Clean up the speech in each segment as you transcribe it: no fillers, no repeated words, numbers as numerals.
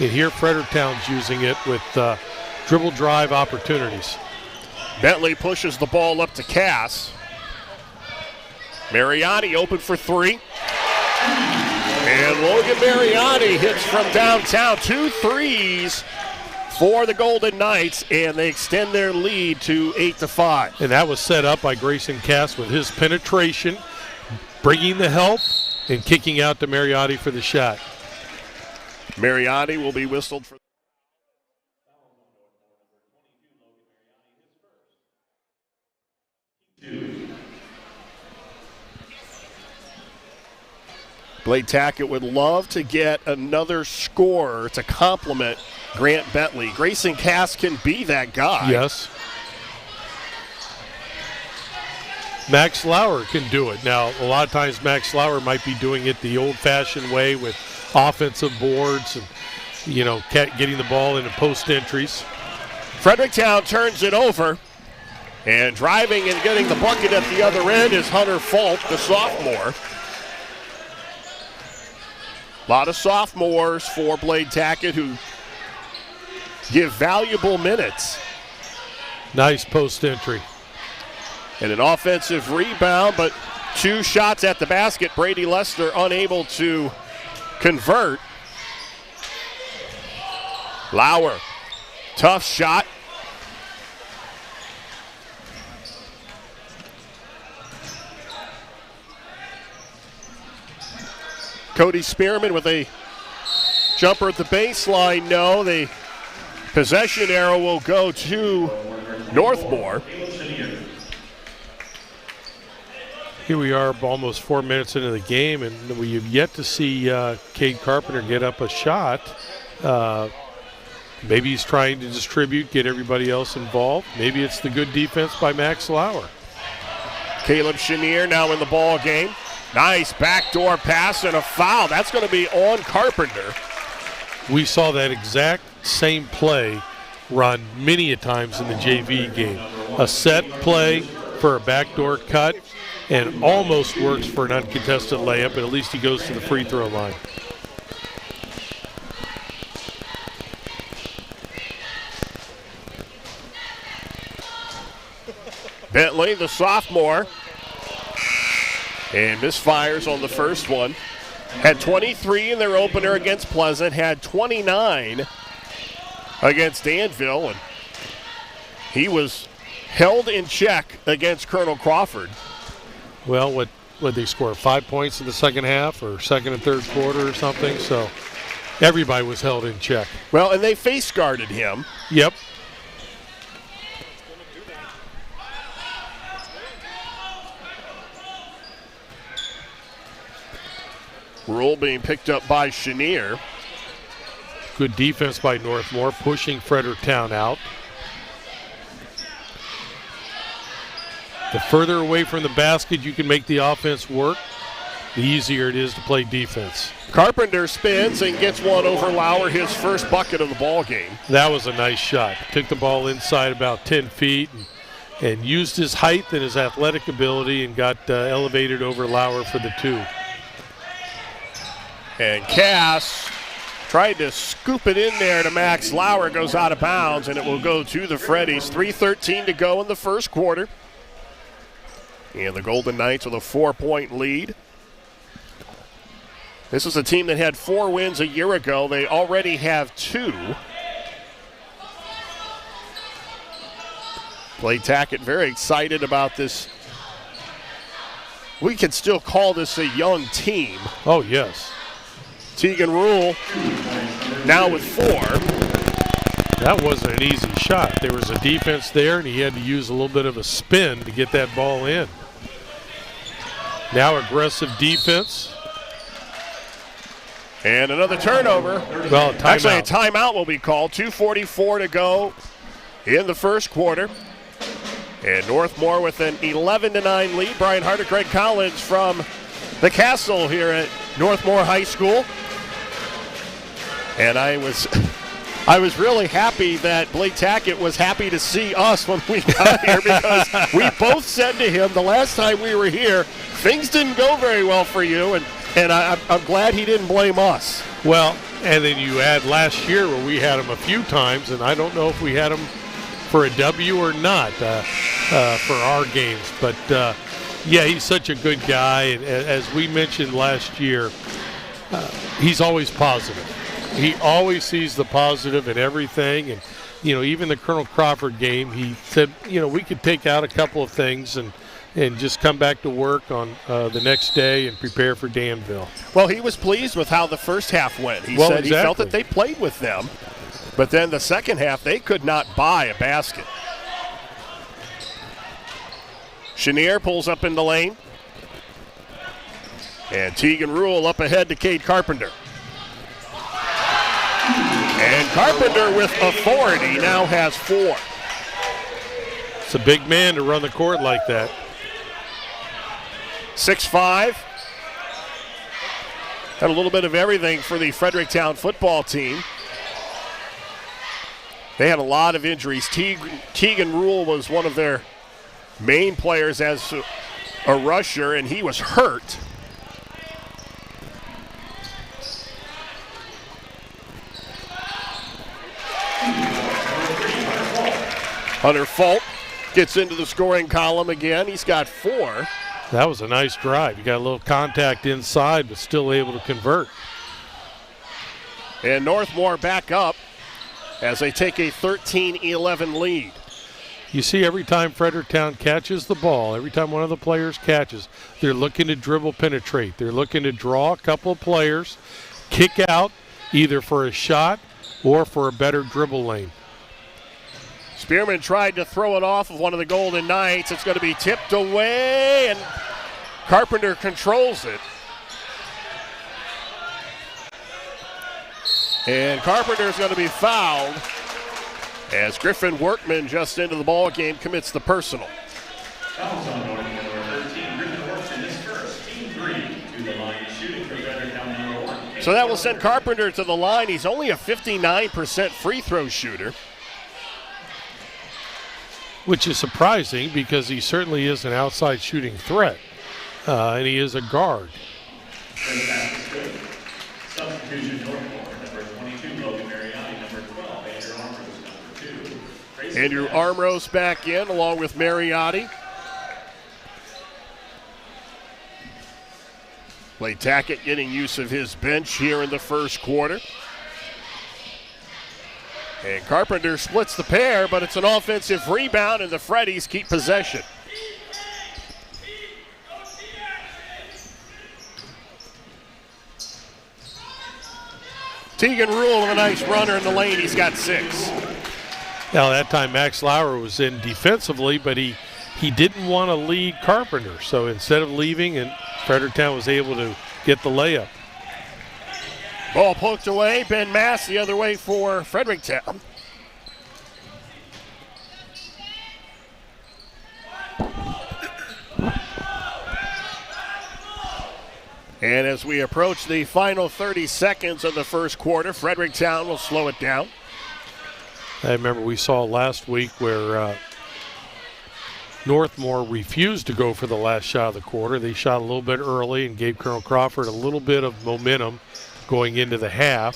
And here Fredericktown's using it with dribble drive opportunities. Bentley pushes the ball up to Cass. Mariani open for three. And Logan Mariani hits from downtown. 2 threes for the Golden Knights, and they extend their lead to 8-5. And that was set up by Grayson Cass with his penetration, bringing the help, and kicking out to Mariani for the shot. Mariani will be whistled for. Blake Tackett would love to get another scorer to complement Grant Bentley. Grayson Cass can be that guy. Yes. Max Lauer can do it. Now, a lot of times Max Lauer might be doing it the old-fashioned way with offensive boards and, getting the ball into post entries. Fredericktown turns it over, and driving and getting the bucket at the other end is Hunter Falk, the sophomore. A lot of sophomores for Blake Tackett who give valuable minutes. Nice post entry. And an offensive rebound, but 2 shots at the basket. Brady Lester unable to convert. Lauer, tough shot. Cody Spearman with a jumper at the baseline. No, the possession arrow will go to Northmor. Here we are almost 4 minutes into the game, and we have yet to see Cade Carpenter get up a shot. Maybe he's trying to distribute, get everybody else involved. Maybe it's the good defense by Max Lauer. Caleb Chenier now in the ball game. Nice backdoor pass and a foul. That's going to be on Carpenter. We saw that exact same play run many a times in the JV game. A set play for a backdoor cut, and almost works for an uncontested layup, but at least he goes to the free throw line. Bentley, the sophomore, and misfires on the first one. Had 23 in their opener against Pleasant, had 29 against Danville, and he was held in check against Colonel Crawford. Well, what they score? 5 points in the second half or second and third quarter or something, so everybody was held in check. Well, and they face guarded him. Yep. Rule being picked up by Chenier. Good defense by Northmor, pushing Fredericktown out. The further away from the basket you can make the offense work, the easier it is to play defense. Carpenter spins and gets one over Lauer, his first bucket of the ball game. That was a nice shot. Took the ball inside about 10 feet and used his height and his athletic ability and got elevated over Lauer for the 2. And Cass tried to scoop it in there to Max Lauer, goes out of bounds, and it will go to the Freddies. 3:13 to go in the first quarter. And the Golden Knights with a 4-point lead. This is a team that had 4 wins a year ago. They already have 2. Blake Tackett very excited about this. We could still call this a young team. Oh, yes. Tegan Rule now with 4. That wasn't an easy shot. There was a defense there, and he had to use a little bit of a spin to get that ball in. Now aggressive defense. And another turnover. Well, a timeout. Actually, a timeout will be called. 2:44 to go in the first quarter. And Northmor with an 11-9 lead. Brian Harter, Gregg Collins from the Castle here at Northmor High School. And I was really happy that Blake Tackett was happy to see us when we got here, because we both said to him the last time we were here, things didn't go very well for you, and I'm glad he didn't blame us. Well, and then you add last year where we had him a few times, and I don't know if we had him for a W or not for our games. But, yeah, he's such a good guy. And as we mentioned last year, he's always positive. He always sees the positive in everything. And, even the Colonel Crawford game, he said, we could take out a couple of things and just come back to work on the next day and prepare for Danville. Well, he was pleased with how the first half went. He said he felt that they played with them, but then the second half, they could not buy a basket. Chenier pulls up in the lane. And Tegan Rule up ahead to Cade Carpenter. And Carpenter with authority now has 4. It's a big man to run the court like that. 6'5". Had a little bit of everything for the Fredericktown football team. They had a lot of injuries. Tegan Rule was one of their main players as a rusher, and he was hurt. Hunter Fulp gets into the scoring column again. He's got 4. That was a nice drive. You got a little contact inside, but still able to convert. And Northmor back up as they take a 13-11 lead. You see every time Fredericktown catches the ball, every time one of the players catches, they're looking to dribble penetrate. They're looking to draw a couple of players, kick out either for a shot or for a better dribble lane. Spearman tried to throw it off of one of the Golden Knights. It's going to be tipped away, and Carpenter controls it. And Carpenter's going to be fouled as Griffin Workman, just into the ball game, commits the personal. Fouls on Northmor, 13. Griffin Workman is first. Team 3 to the line, shooting for Fredericktown number 1. So that will send Carpenter to the line. He's only a 59% free throw shooter. Which is surprising because he certainly is an outside shooting threat, and he is a guard. Substitution Northmor, number 22, Logan Mariotti, number 12, Andrew Armrose, number 2. Andrew Armrose back in along with Mariotti. Clay Tackett getting use of his bench here in the first quarter. And Carpenter splits the pair, but it's an offensive rebound, and the Freddies keep possession. Tegan Rule with a nice runner in the lane. He's got 6. Now, that time Max Lauer was in defensively, but he didn't want to lead Carpenter. So instead of leaving, and Fredericktown was able to get the layup. Ball poked away. Ben Mass the other way for Fredericktown. And as we approach the final 30 seconds of the first quarter, Fredericktown will slow it down. I remember we saw last week where Northmor refused to go for the last shot of the quarter. They shot a little bit early and gave Colonel Crawford a little bit of momentum going into the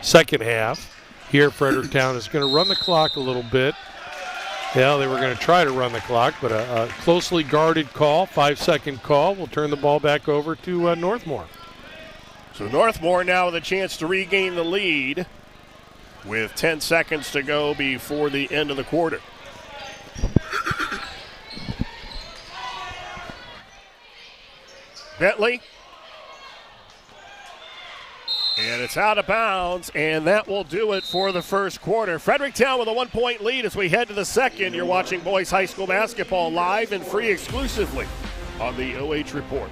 second half. Here, Fredericktown is going to run the clock a little bit. Yeah, they were going to try to run the clock, but a closely guarded call, 5-second call, will turn the ball back over to Northmor. So Northmor now with a chance to regain the lead with 10 seconds to go before the end of the quarter. Bentley. And it's out of bounds, and that will do it for the first quarter. Fredericktown with a 1-point lead as we head to the second. You're watching boys high school basketball live and free exclusively on the OH Report.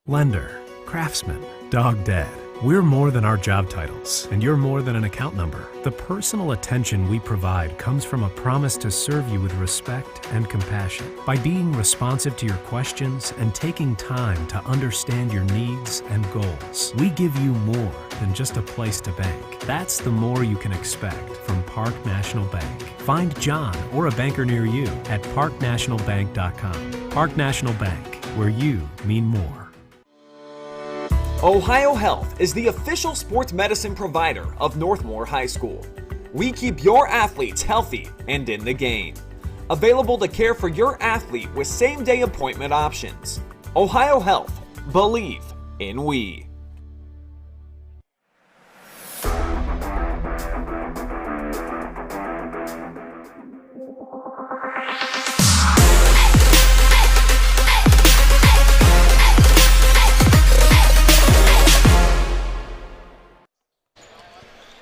Lender, craftsman, dog dead. We're more than our job titles, and you're more than an account number. The personal attention we provide comes from a promise to serve you with respect and compassion. By being responsive to your questions and taking time to understand your needs and goals, we give you more than just a place to bank. That's the more you can expect from Park National Bank. Find John or a banker near you at parknationalbank.com. Park National Bank, where you mean more. Ohio Health is the official sports medicine provider of Northmor High School. We keep your athletes healthy and in the game. Available to care for your athlete with same-day appointment options. Ohio Health. Believe in we.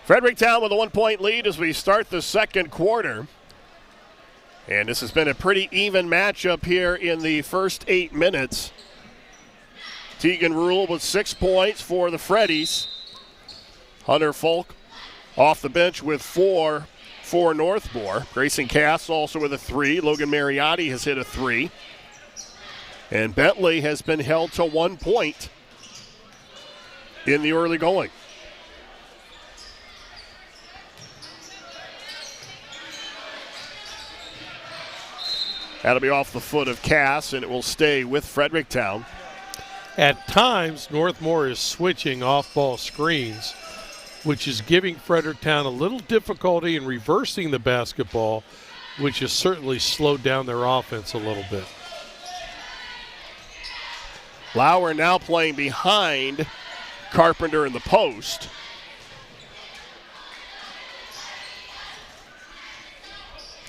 Fredericktown with a 1-point lead as we start the second quarter. And this has been a pretty even matchup here in the first 8 minutes. Tegan Rule with 6 points for the Freddies. Hunter Folk off the bench with 4 for Northmor. Grayson Cass also with a 3. Logan Mariotti has hit a 3. And Bentley has been held to 1 point in the early going. That'll be off the foot of Cass, and it will stay with Fredericktown. At times, Northmor is switching off-ball screens, which is giving Fredericktown a little difficulty in reversing the basketball, which has certainly slowed down their offense a little bit. Lauer now playing behind Carpenter in the post.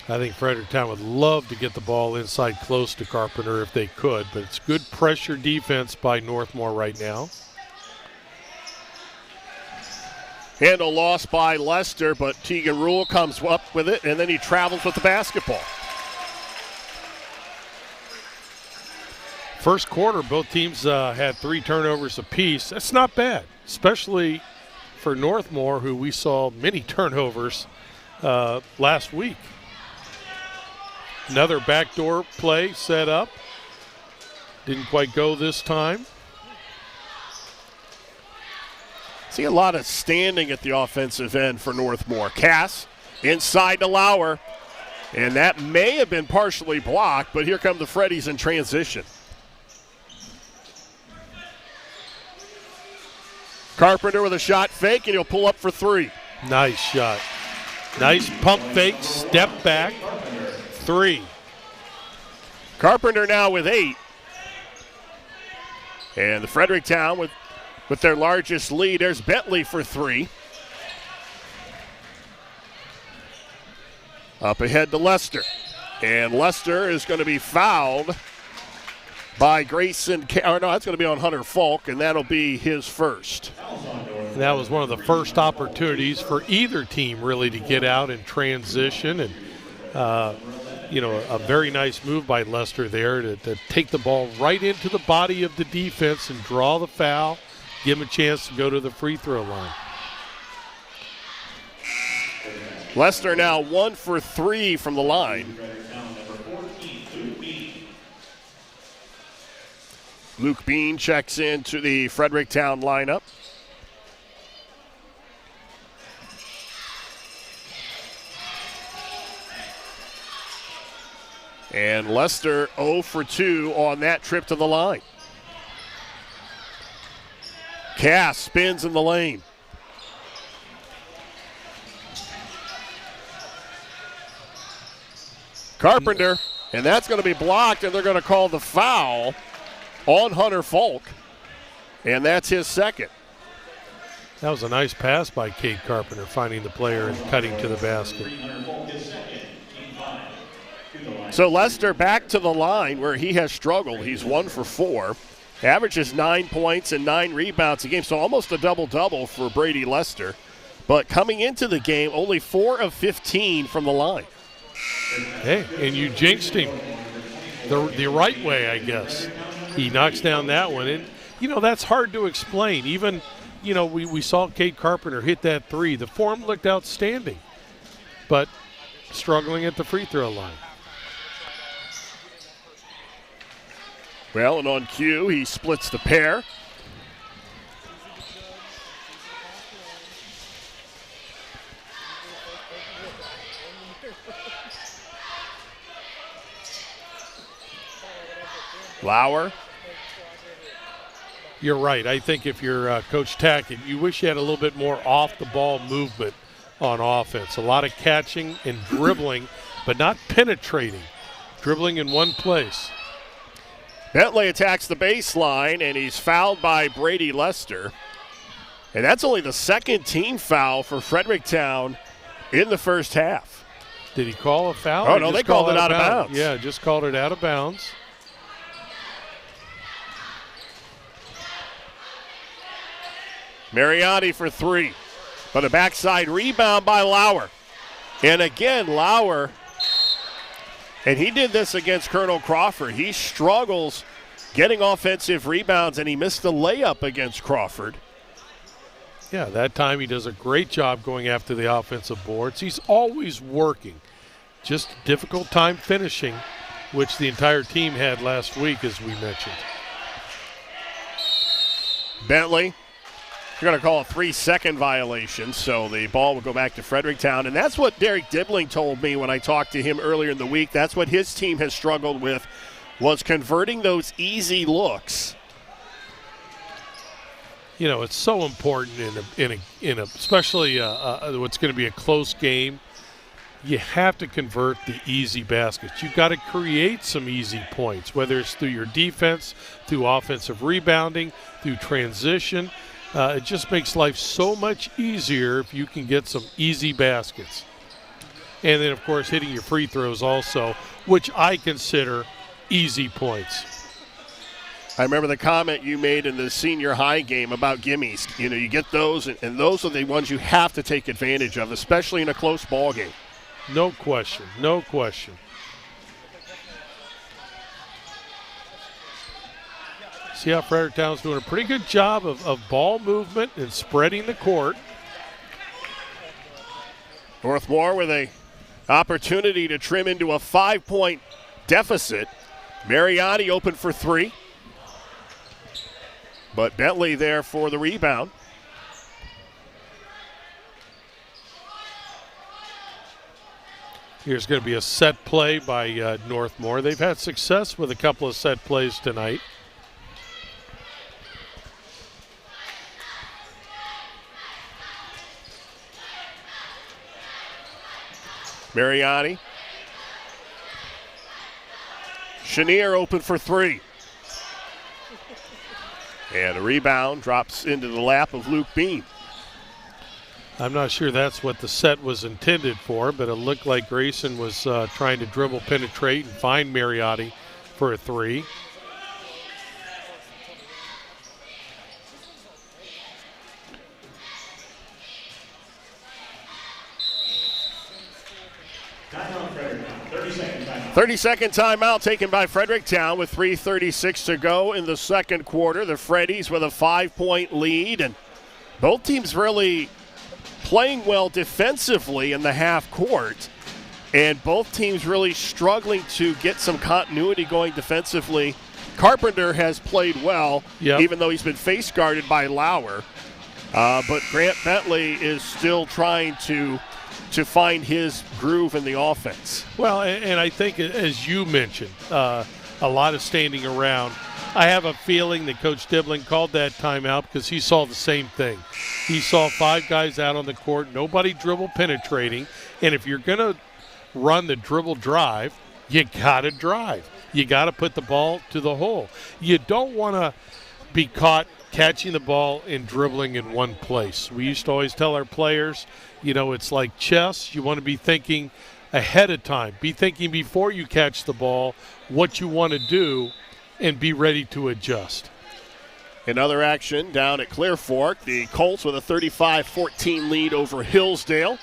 I think Fredericktown would love to get the ball inside close to Carpenter if they could, but it's good pressure defense by Northmor right now. Handle lost by Lester, but Tegan Rule comes up with it, and then he travels with the basketball. First quarter, both teams had 3 turnovers apiece. That's not bad, especially for Northmor, who we saw many turnovers last week. Another backdoor play set up. Didn't quite go this time. See a lot of standing at the offensive end for Northmor. Cass inside to Lauer, and that may have been partially blocked, but here come the Freddies in transition. Carpenter with a shot fake, and he'll pull up for 3. Nice shot. Nice pump fake, step back, 3. Carpenter now with 8. And the Fredericktown with their largest lead. There's Bentley for 3. Up ahead to Lester. And Lester is going to be fouled by Grayson. Or no, that's going to be on Hunter Falk, and that'll be his first. That was one of the first opportunities for either team really to get out and transition, and a very nice move by Lester there to take the ball right into the body of the defense and draw the foul, give him a chance to go to the free throw line. Lester now 1 for 3 from the line. Luke Bean checks into the Fredericktown lineup. And Lester 0 for 2 on that trip to the line. Cass spins in the lane. Carpenter, and that's going to be blocked, and they're going to call the foul on Hunter Falk, and that's his second. That was a nice pass by Kate Carpenter, finding the player and cutting to the basket. So Lester back to the line where he has struggled. He's 1 for 4. Averages 9 points and 9 rebounds a game, so almost a double-double for Brady Lester. But coming into the game, only 4 of 15 from the line. Hey, and you jinxed him the right way, I guess. He knocks down that one. And, that's hard to explain. Even, we saw Kate Carpenter hit that 3. The form looked outstanding, but struggling at the free throw line. Well, and on cue, he splits the pair. Lauer. You're right. I think if you're Coach Tackett, you wish you had a little bit more off-the-ball movement on offense. A lot of catching and dribbling, but not penetrating. Dribbling in one place. Bentley attacks the baseline, and he's fouled by Brady Lester. And that's only the second team foul for Fredericktown in the first half. Did he call a foul? Oh, no, they called it out of bounds. Yeah, just called it out of bounds. Mariotti for three. But a backside rebound by Lauer. And again, Lauer, and he did this against Colonel Crawford. He struggles getting offensive rebounds, and he missed the layup against Crawford. Yeah, that time he does a great job going after the offensive boards. He's always working. Just a difficult time finishing, which the entire team had last week, as we mentioned. Bentley, you're going to call a 3-second violation, so the ball will go back to Fredericktown. And that's what Derek Dibling told me when I talked to him earlier in the week. That's what his team has struggled with, was converting those easy looks. You know, it's so important in a especially what's going to be a close game. You have to convert the easy baskets. You've got to create some easy points, whether it's through your defense, through offensive rebounding, through transition. It just makes life so much easier if you can get some easy baskets. And then, of course, hitting your free throws also, which I consider easy points. I remember the comment you made in the senior high game about gimmies. You know, you get those, and those are the ones you have to take advantage of, especially in a close ball game. No question, no question. See how Fredericktown's doing a pretty good job of ball movement and spreading the court. Northmor with a opportunity to trim into a 5-point deficit. Mariotti open for three. But Bentley there for the rebound. Here's going to be a set play by Northmor. They've had success with a couple of set plays tonight. Mariotti. Chenier open for three. And a rebound drops into the lap of Luke Bean. I'm not sure that's what the set was intended for, but it looked like Grayson was trying to dribble, penetrate, and find Mariotti for a three. Timeout, Fredericktown. 30-second timeout. 30-second timeout taken by Fredericktown with 3:36 to go in the second quarter. The Freddies with a 5-point lead, and both teams really playing well defensively in the half court, and both teams really struggling to get some continuity going defensively. Carpenter has played well, even though he's been face guarded by Lauer, but Grant Bentley is still trying to find his groove in the offense. Well, and I think, as you mentioned, a lot of standing around. I have a feeling that Coach Dibling called that timeout because he saw the same thing. He saw 5 guys out on the court, nobody dribble penetrating, and if you're going to run the dribble drive, you got to drive. You got to put the ball to the hole. You don't want to be caught catching the ball and dribbling in one place. We used to always tell our players, you know, it's like chess. You want to be thinking ahead of time. Be thinking before you catch the ball what you want to do and be ready to adjust. In other action down at Clear Fork, the Colts with a 35-14 lead over Hillsdale.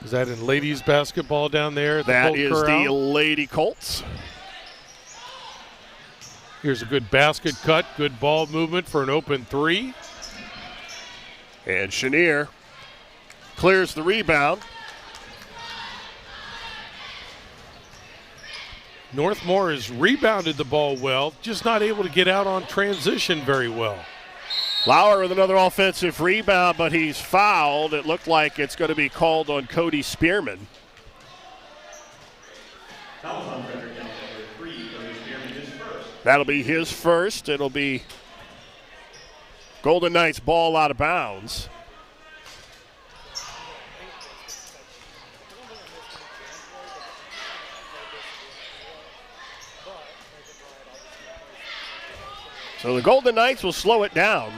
Is that in ladies basketball down there? That is the Lady Colts. Here's a good basket cut, good ball movement for an open three. And Chenier clears the rebound. Northmor has rebounded the ball well, just not able to get out on transition very well. Lauer with another offensive rebound, but he's fouled. It looked like it's going to be called on Cody Spearman. Fouls on Fredericktown, number 3, Cody Spearman. That'll be his first. It'll be Golden Knights ball out of bounds. So the Golden Knights will slow it down.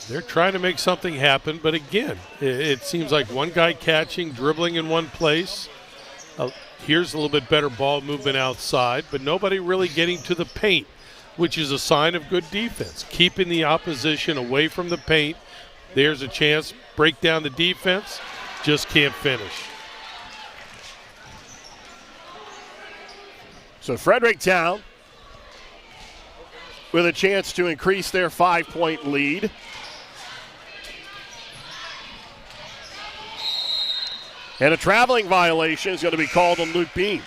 They're trying to make something happen, but again, it seems like one guy catching, dribbling in one place. Here's a little bit better ball movement outside, but nobody really getting to the paint, which is a sign of good defense. Keeping the opposition away from the paint. There's a chance, break down the defense, just can't finish. So Fredericktown with a chance to increase their 5-point lead. And a traveling violation is going to be called on Luke Bean.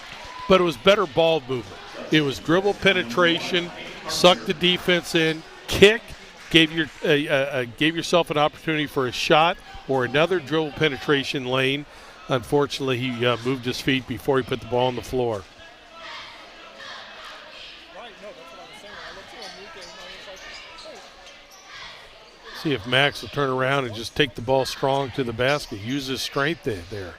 But it was better ball movement. It was dribble penetration, suck the defense in, kick, gave yourself an opportunity for a shot or another dribble penetration lane. Unfortunately, he moved his feet before he put the ball on the floor. See if Max will turn around and just take the ball strong to the basket. Use his strength there.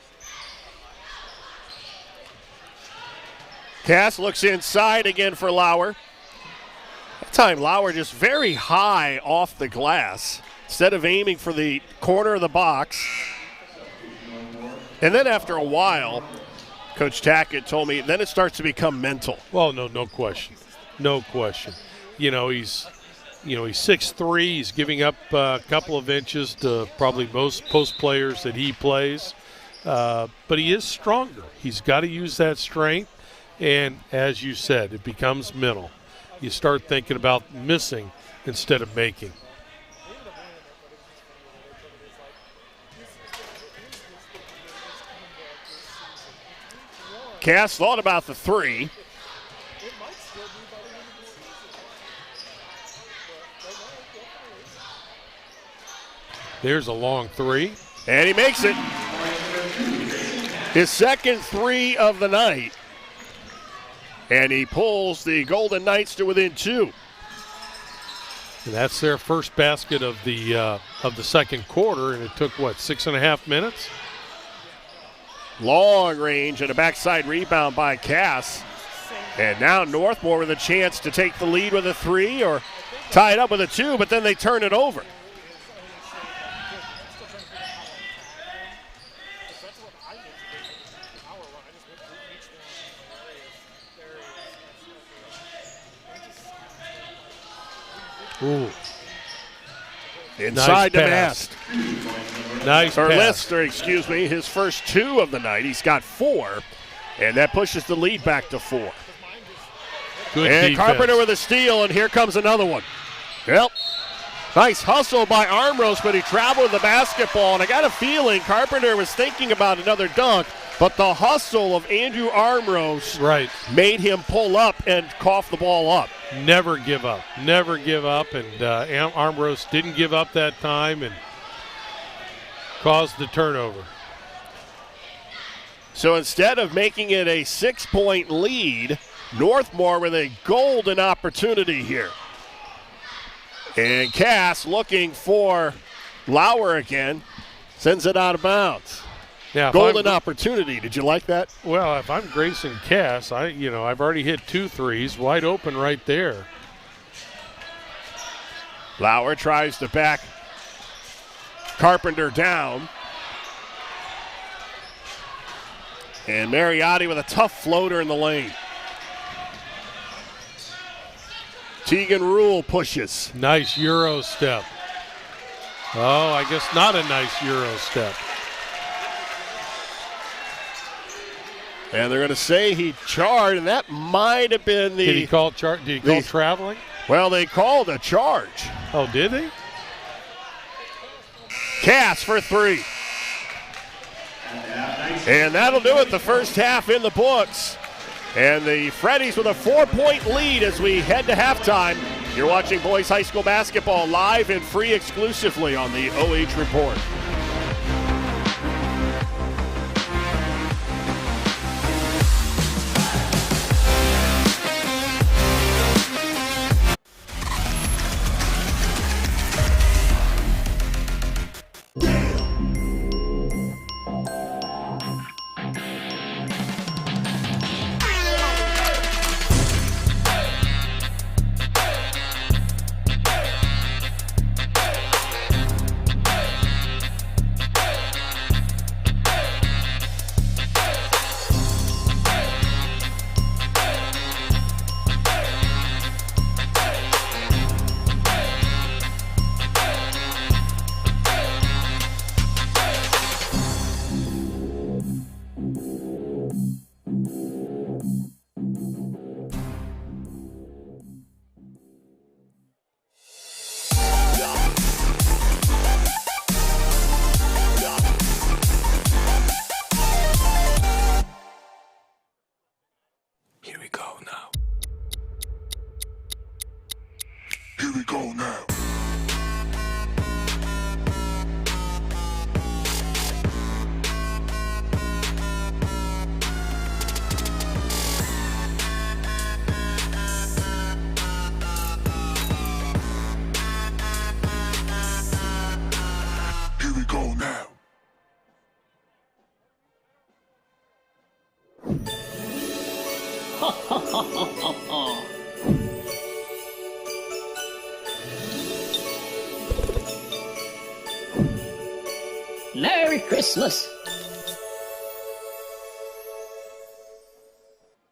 Cass looks inside again for Lauer. That time Lauer just very high off the glass instead of aiming for the corner of the box. And then after a while, Coach Tackett told me, then it starts to become mental. Well, no question. No question. He's 6'3". He's giving up a couple of inches to probably most post players that he plays. But he is stronger. He's got to use that strength. And as you said, it becomes mental. You start thinking about missing instead of making. Cass thought about the three. There's a long three. And he makes it. His second three of the night. And he pulls the Golden Knights to within 2. And that's their first basket of the second quarter, and it took, 6.5 minutes? Long range and a backside rebound by Cass. And now Northmor with a chance to take the lead with a 3 or tie it up with a 2, but then they turn it over. Ooh. Inside the pass. mast. Nice or pass. Lister, excuse me, his first 2 of the night. He's got 4, and that pushes the lead back to 4. Good and defense. Carpenter with a steal, and here comes another one. Yep. Nice hustle by Armros, but he traveled with the basketball, and I got a feeling Carpenter was thinking about another dunk, but the hustle of Andrew Armros made him pull up and cough the ball up. Never give up. Never give up, and Armros didn't give up that time and caused the turnover. So instead of making it a 6-point lead, Northmor with a golden opportunity here. And Cass looking for Lauer again, sends it out of bounds. Now, golden opportunity. Did you like that? Well, if I'm Grayson Cass, I've already hit 2 threes, wide open right there. Lauer tries to back Carpenter down. And Mariotti with a tough floater in the lane. Tegan Rule pushes. Nice Euro step. Oh, I guess not a nice Euro step. And they're going to say he charged, and that might have been the... Did he call traveling? Well, they called a charge. Oh, did they? Cass for 3. And that'll do it, the first half in the books. And the Freddies with a 4-point lead as we head to halftime. You're watching boys high school basketball live and free exclusively on the OH Report. we go now. Here we go now. Merry Christmas.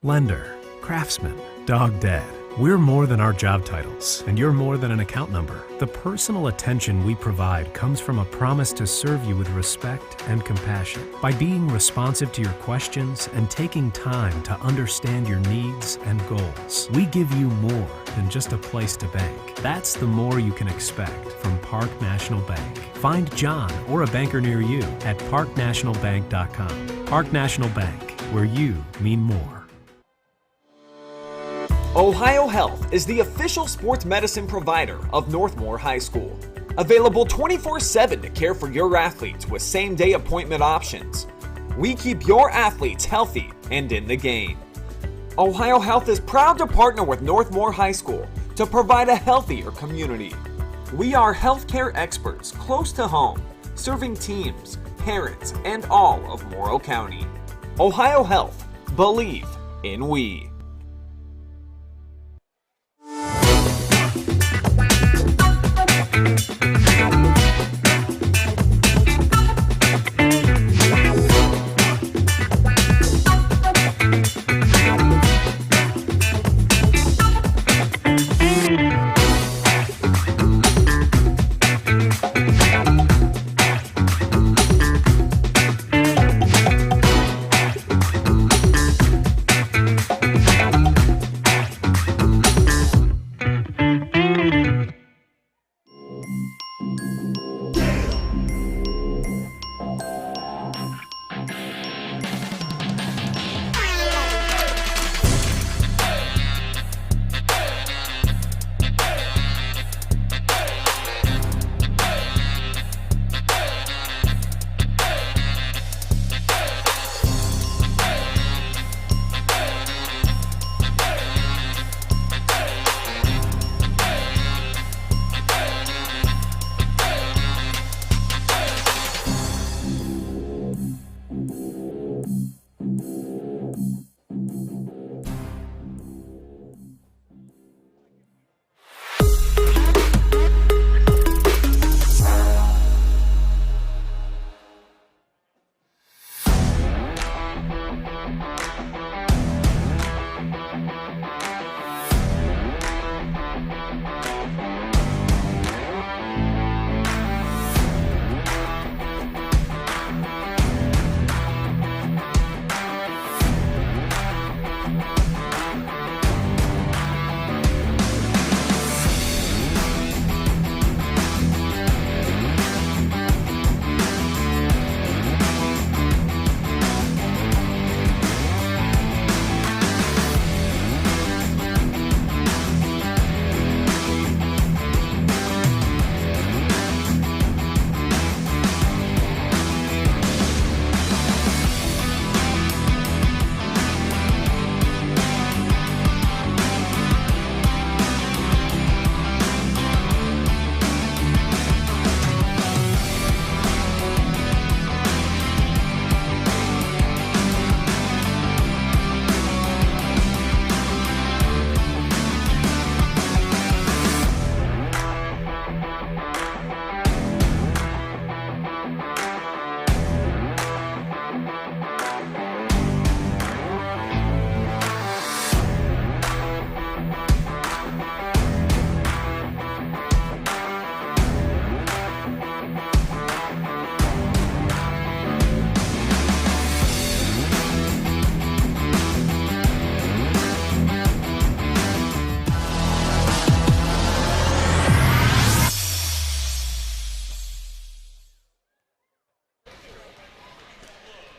Lender, craftsman, dog dead. We're more than our job titles, and you're more than an account number. The personal attention we provide comes from a promise to serve you with respect and compassion. By being responsive to your questions and taking time to understand your needs and goals, we give you more than just a place to bank. That's the more you can expect from Park National Bank. Find John or a banker near you at parknationalbank.com. Park National Bank, where you mean more. Ohio Health is the official sports medicine provider of Northmor High School. Available 24/7 to care for your athletes with same-day appointment options. We keep your athletes healthy and in the game. Ohio Health is proud to partner with Northmor High School to provide a healthier community. We are healthcare experts close to home, serving teams, parents, and all of Morrow County. Ohio Health. Believe in we.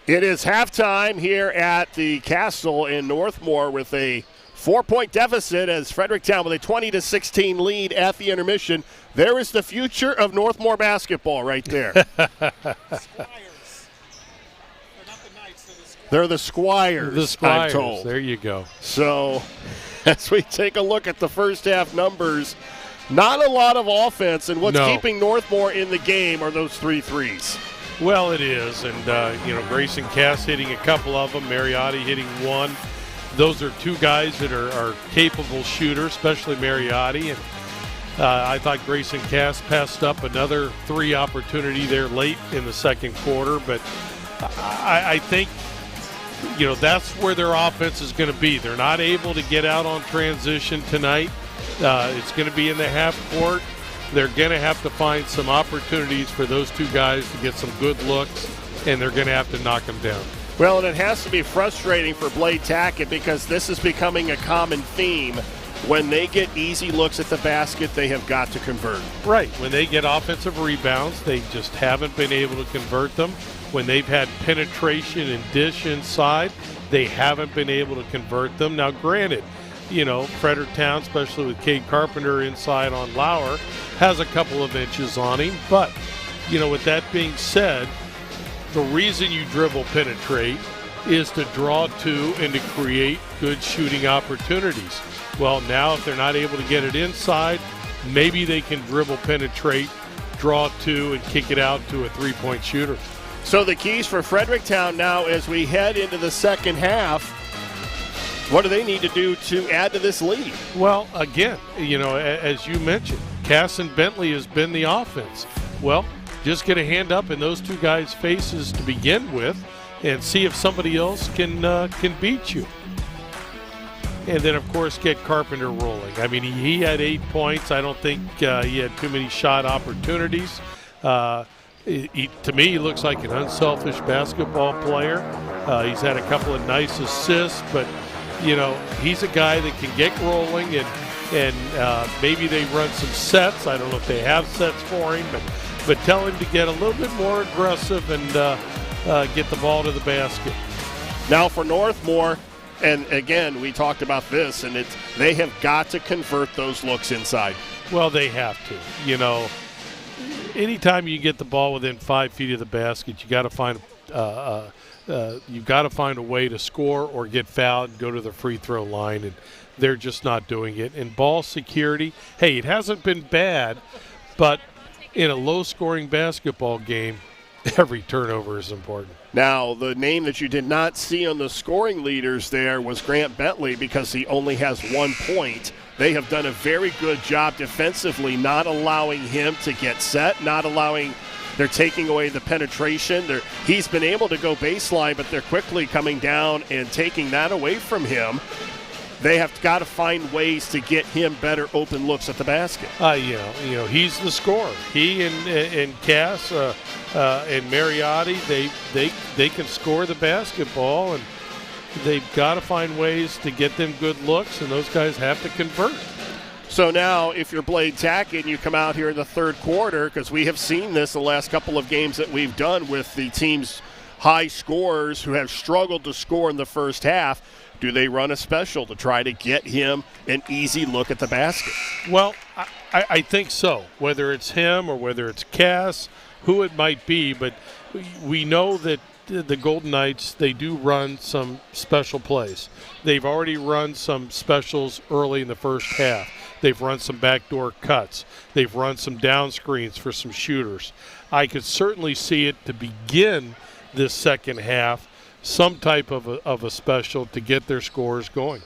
It is halftime here at the Castle in Northmor with a 4-point deficit as Fredericktown with a 20-16 lead at the intermission. There is the future of Northmor basketball right there. They're the Squires. The Squires. I'm told. There you go. So as we take a look at the first half numbers, not a lot of offense, and what's keeping Northmor in the game are those 3 threes. Well, it is, and Grayson Cass hitting a couple of them, Mariotti hitting one. Those are two guys that are capable shooters, especially Mariotti. And I thought Grayson Cass passed up another 3 opportunity there late in the second quarter, but I think that's where their offense is going to be. They're not able to get out on transition tonight. It's going to be in the half court. They're going to have to find some opportunities for those two guys to get some good looks, and they're going to have to knock them down. Well, and it has to be frustrating for Blade Tackett because this is becoming a common theme. When they get easy looks at the basket, they have got to convert. Right. When they get offensive rebounds, they just haven't been able to convert them. When they've had penetration and dish inside, they haven't been able to convert them. Now, granted, Fredericktown, especially with Cade Carpenter inside on Lauer, has a couple of inches on him. But, with that being said, the reason you dribble penetrate is to draw to and to create good shooting opportunities. Well, now if they're not able to get it inside, maybe they can dribble penetrate, draw to, and kick it out to a three-point shooter. So the keys for Fredericktown now as we head into the second half, what do they need to do to add to this lead? Well, again, as you mentioned, Cass and Bentley has been the offense. Well, just get a hand up in those two guys' faces to begin with and see if somebody else can beat you. And then, of course, get Carpenter rolling. I mean, he had 8 points. I don't think he had too many shot opportunities. To me, he looks like an unselfish basketball player. He's had a couple of nice assists, but, he's a guy that can get rolling and maybe they run some sets. I don't know if they have sets for him, but tell him to get a little bit more aggressive and get the ball to the basket. Now for Northmor, and again, we talked about this, and they have got to convert those looks inside. Well, they have to. Anytime you get the ball within 5 feet of the basket, you got to find a way to score or get fouled and go to the free throw line, and they're just not doing it. And ball security, hey, it hasn't been bad, but in a low-scoring basketball game, every turnover is important. Now, the name that you did not see on the scoring leaders there was Grant Bentley because he only has 1 point. They have done a very good job defensively, not allowing him to get set, they're taking away the penetration. He's been able to go baseline, but they're quickly coming down and taking that away from him. They have got to find ways to get him better open looks at the basket. He's the scorer. He and Cass and Mariotti, they can score the basketball, and they've got to find ways to get them good looks, and those guys have to convert. So now, if you're Blade Tackett and you come out here in the third quarter, because we have seen this the last couple of games that we've done with the team's high scorers who have struggled to score in the first half, do they run a special to try to get him an easy look at the basket? Well, I think so, whether it's him or whether it's Cass, who it might be, but we know that the Golden Knights, they do run some special plays. They've already run some specials early in the first half. They've run some backdoor cuts. They've run some down screens for some shooters. I could certainly see it to begin this second half, some type of a special to get their scores going.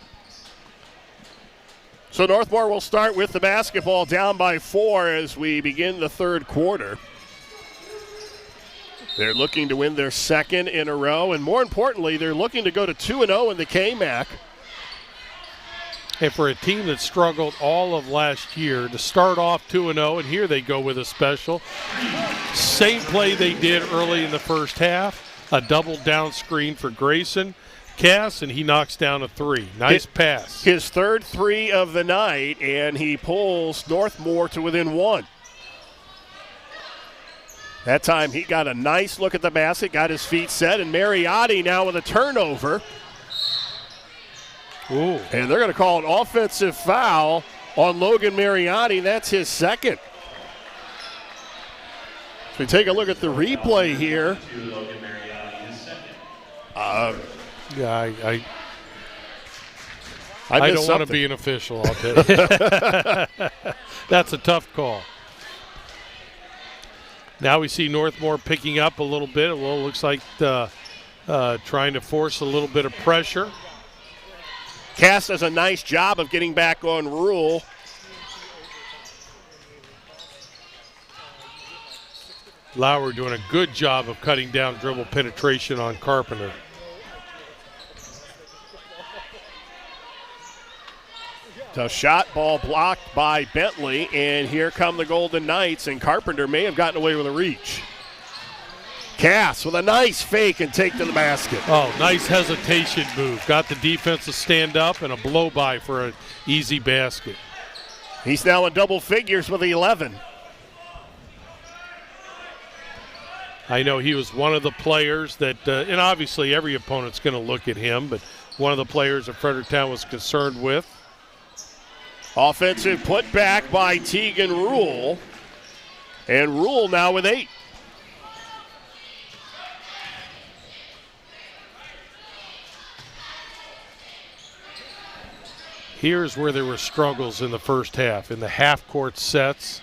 So Northmor will start with the basketball down by 4 as we begin the third quarter. They're looking to win their second in a row, and more importantly, they're looking to go to 2-0 in the KMAC. And for a team that struggled all of last year to start off 2-0, and here they go with a special. Same play they did early in the first half, a double down screen for Grayson Cass, and he knocks down a 3. Nice pass. His third 3 of the night, and he pulls Northmor to within 1. That time he got a nice look at the basket, got his feet set, and Mariotti now with a turnover. Ooh. And they're going to call an offensive foul on Logan Mariotti. That's his second. If we take a look at the replay here. Yeah, I don't want to be an official, I'll tell you. That's a tough call. Now we see Northmor picking up a little bit. Well, it looks like trying to force a little bit of pressure. Cass does a nice job of getting back on Rule. Lauer doing a good job of cutting down dribble penetration on Carpenter. The shot, ball blocked by Bentley, and here come the Golden Knights, and Carpenter may have gotten away with a reach. Cass with a nice fake and take to the basket. Oh, nice hesitation move. Got the defense to stand up and a blow-by for an easy basket. He's now in double figures with 11. I know he was one of the players that, and obviously every opponent's going to look at him, but one of the players that Fredericktown was concerned with. Offensive putback by Tegan Rule. And Rule now with 8. Here's where there were struggles in the first half, in the half-court sets.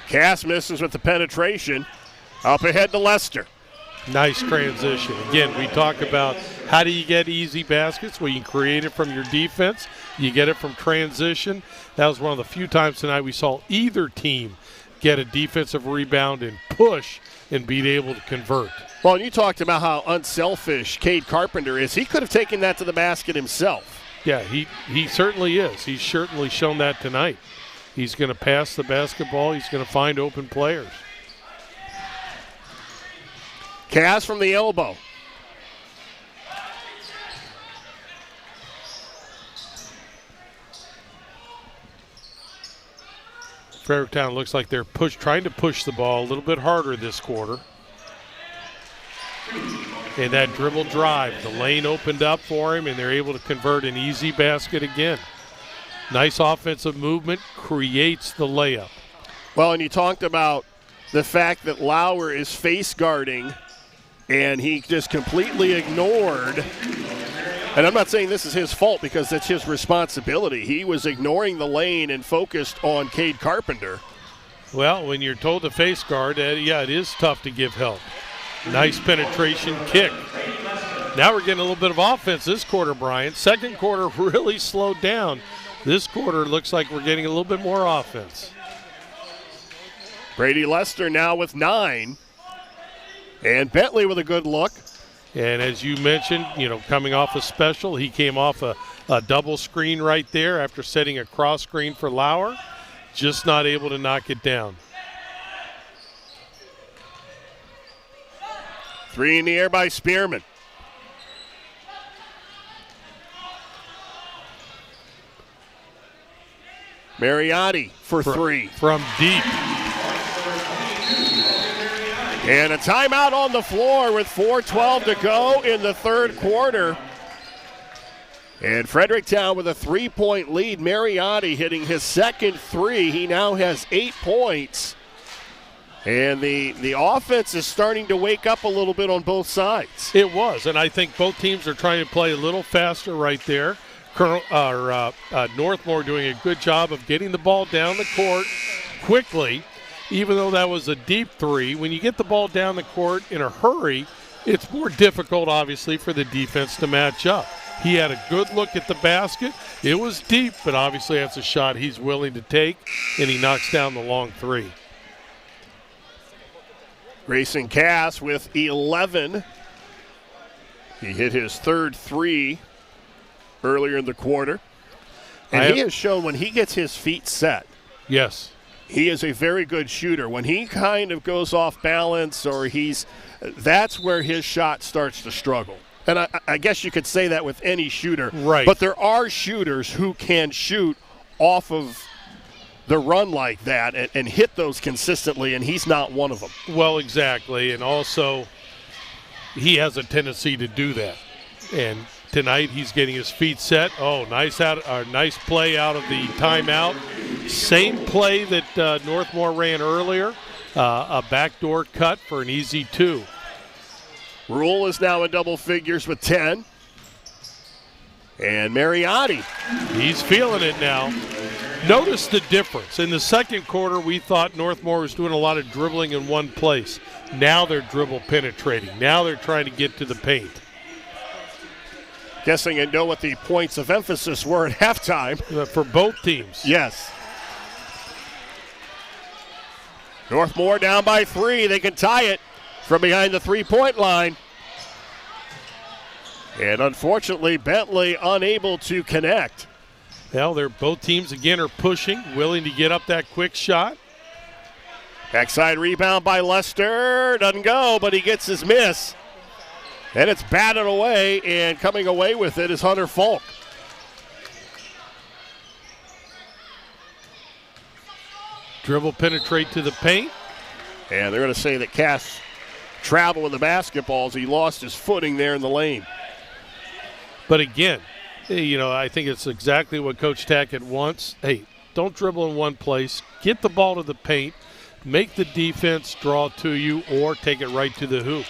Cass misses with the penetration. Up ahead to Lester. Nice transition. Again, we talk about how do you get easy baskets? Well, you can create it from your defense. You get it from transition. That was one of the few times tonight we saw either team get a defensive rebound and push and be able to convert. Well, and you talked about how unselfish Cade Carpenter is. He could have taken that to the basket himself. Yeah, he certainly is. He's certainly shown that tonight. He's going to pass the basketball. He's going to find open players. Cass from the elbow. Fredericktown looks like they're trying to push the ball a little bit harder this quarter. And that dribble drive, the lane opened up for him, and they're able to convert an easy basket again. Nice offensive movement, creates the layup. Well, and you talked about the fact that Lauer is face guarding, and he just completely ignored. And I'm not saying this is his fault because that's his responsibility. He was ignoring the lane and focused on Cade Carpenter. Well, when you're told to face guard, yeah, it is tough to give help. Nice penetration kick. Now we're getting a little bit of offense this quarter, Brian. Second quarter really slowed down. This quarter looks like we're getting a little bit more offense. Brady Lester now with 9. And Bentley with a good look. And as you mentioned, coming off a special, he came off a double screen right there after setting a cross screen for Lauer. Just not able to knock it down. 3 in the air by Spearman. Mariotti for 3. From deep. And a timeout on the floor with 4:12 to go in the third quarter. And Fredericktown with a 3-point lead. Mariotti hitting his second 3. He now has 8 points. And the offense is starting to wake up a little bit on both sides. It was, and I think both teams are trying to play a little faster right there. Northmor doing a good job of getting the ball down the court quickly. Even though that was a deep 3, when you get the ball down the court in a hurry, it's more difficult, obviously, for the defense to match up. He had a good look at the basket. It was deep, but obviously that's a shot he's willing to take, and he knocks down the long 3. Grayson Cass with 11. He hit his third 3 earlier in the quarter. And he has shown when he gets his feet set. Yes. He is a very good shooter. When he kind of goes off balance or that's where his shot starts to struggle. And I guess you could say that with any shooter. Right. But there are shooters who can shoot off of the run like that and hit those consistently, and he's not one of them. Well, exactly. And also, he has a tendency to do that. And tonight he's getting his feet set. Oh, nice play out of the timeout. Same play that Northmor ran earlier, a backdoor cut for an easy 2. Rule is now in double figures with 10. And Mariotti. He's feeling it now. Notice the difference. In the second quarter, we thought Northmor was doing a lot of dribbling in one place. Now they're dribble penetrating. Now they're trying to get to the paint. Guessing I know what the points of emphasis were at halftime. For both teams. Yes. Northmor down by 3. They can tie it from behind the three-point line. And unfortunately, Bentley unable to connect. Well, both teams again are pushing, willing to get up that quick shot. Backside rebound by Lester. Doesn't go, but he gets his miss. And it's batted away, and coming away with it is Hunter Falk. Dribble penetrate to the paint. And they're going to say that Cass traveled with the basketball as he lost his footing there in the lane. But again, I think it's exactly what Coach Tackett wants. Hey, don't dribble in one place. Get the ball to the paint. Make the defense draw to you or take it right to the hoop.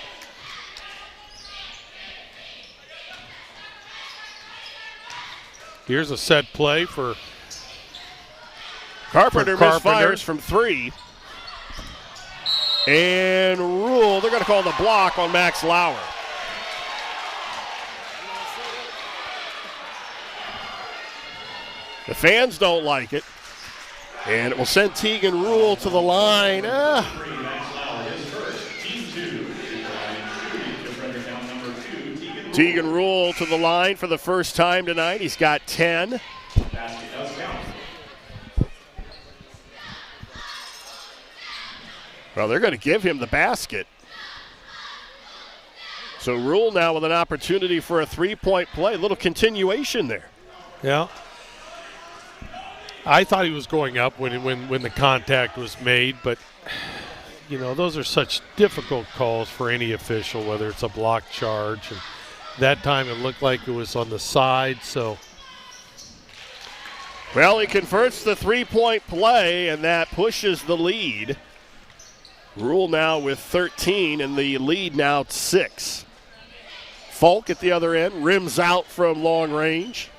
Here's a set play for Carpenter. Misfires from 3. And Rule, they're going to call the block on Max Lauer. The fans don't like it. And it will send Tegan Rule to the line. Tegan Rule to the line for the first time tonight. He's got 10. Well, they're going to give him the basket. So Rule now with an opportunity for a three-point play. A little continuation there. Yeah. I thought he was going up when the contact was made, but, those are such difficult calls for any official, whether it's a block charge. And that time it looked like it was on the side, so. Well, he converts the three-point play, and that pushes the lead. Rule now with 13, and the lead now 6. Falk at the other end, rims out from long range.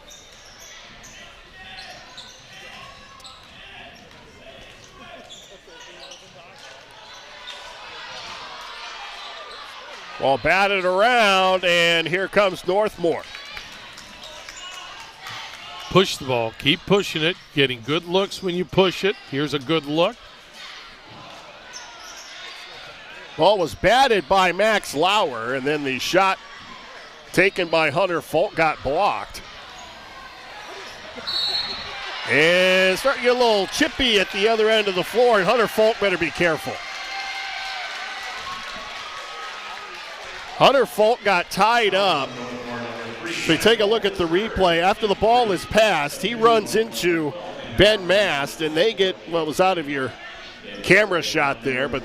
Ball batted around, and here comes Northmor. Push the ball. Keep pushing it. Getting good looks when you push it. Here's a good look. Ball was batted by Max Lauer, and then the shot taken by Hunter Falk got blocked. And starting to get a little chippy at the other end of the floor, and Hunter Falk better be careful. Hunter Falk got tied up. So you take a look at the replay. After the ball is passed, he runs into Ben Mast, and they get, well, it was out of your camera shot there, but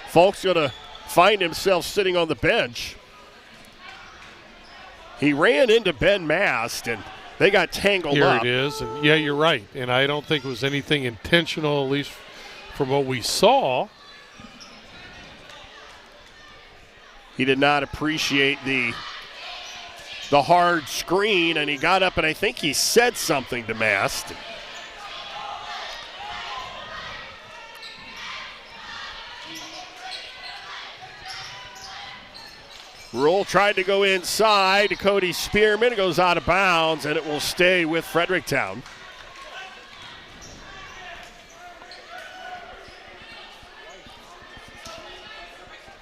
Falk's going to find himself sitting on the bench. He ran into Ben Mast, and they got tangled up. Here it is. And yeah, you're right. And I don't think it was anything intentional, at least from what we saw. He did not appreciate the hard screen, and he got up, and I think he said something to Mast. Rule tried to go inside to Cody Spearman. It goes out of bounds, and it will stay with Fredericktown.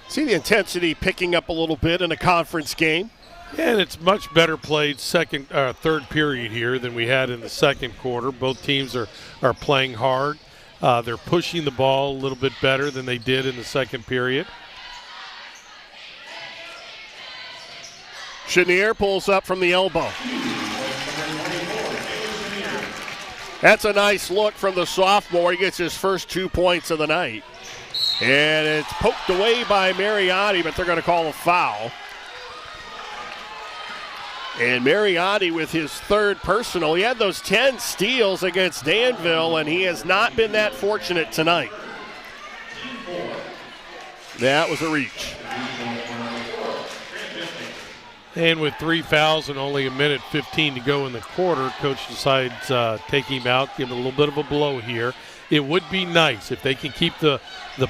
See the intensity picking up a little bit in a conference game. Yeah, and it's much better played third period here than we had in the second quarter. Both teams are playing hard. They're pushing the ball a little bit better than they did in the second period. Chenier pulls up from the elbow. That's a nice look from the sophomore. He gets his first 2 points of the night. And it's poked away by Mariotti, but they're going to call a foul. And Mariotti with his third personal. He had those 10 steals against Danville, and he has not been that fortunate tonight. That was a reach. And with 3 fouls and only 1:15 to go in the quarter, coach decides take him out, give him a little bit of a blow here. It would be nice if they can keep the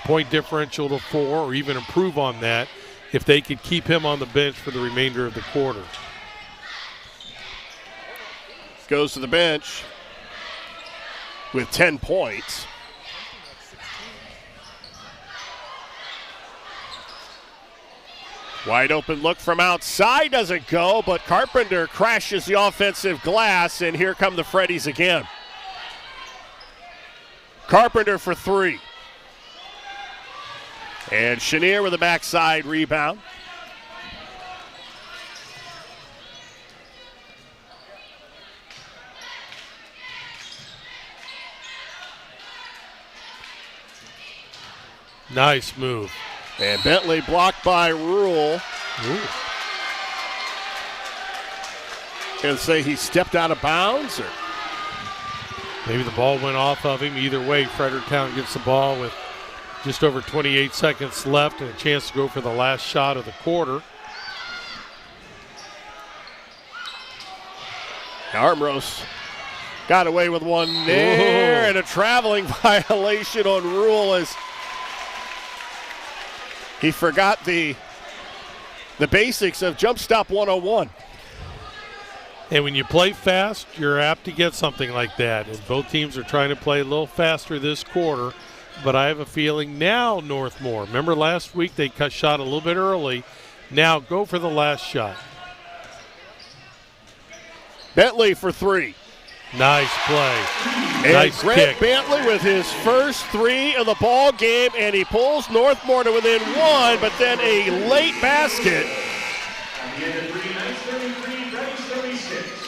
point differential to 4 or even improve on that, if they could keep him on the bench for the remainder of the quarter. Goes to the bench with 10 points. Wide open look from outside, doesn't go, but Carpenter crashes the offensive glass, and here come the Freddies again. Carpenter for 3. And Chenier with a backside rebound. Nice move. And Bentley blocked by Rule. Gonna say he stepped out of bounds, or maybe the ball went off of him. Either way, Fredericktown gets the ball with just over 28 seconds left and a chance to go for the last shot of the quarter. Armros got away with one there, and a traveling violation on Rule as he forgot the basics of jump stop 101. And when you play fast, you're apt to get something like that. And both teams are trying to play a little faster this quarter. But I have a feeling now Northmor, remember last week they shot a little bit early. Now go for the last shot. Bentley for 3. Nice play. And nice Gregg kick. Bentley with his first 3 of the ball game, and he pulls Northmor to within 1, but then a late basket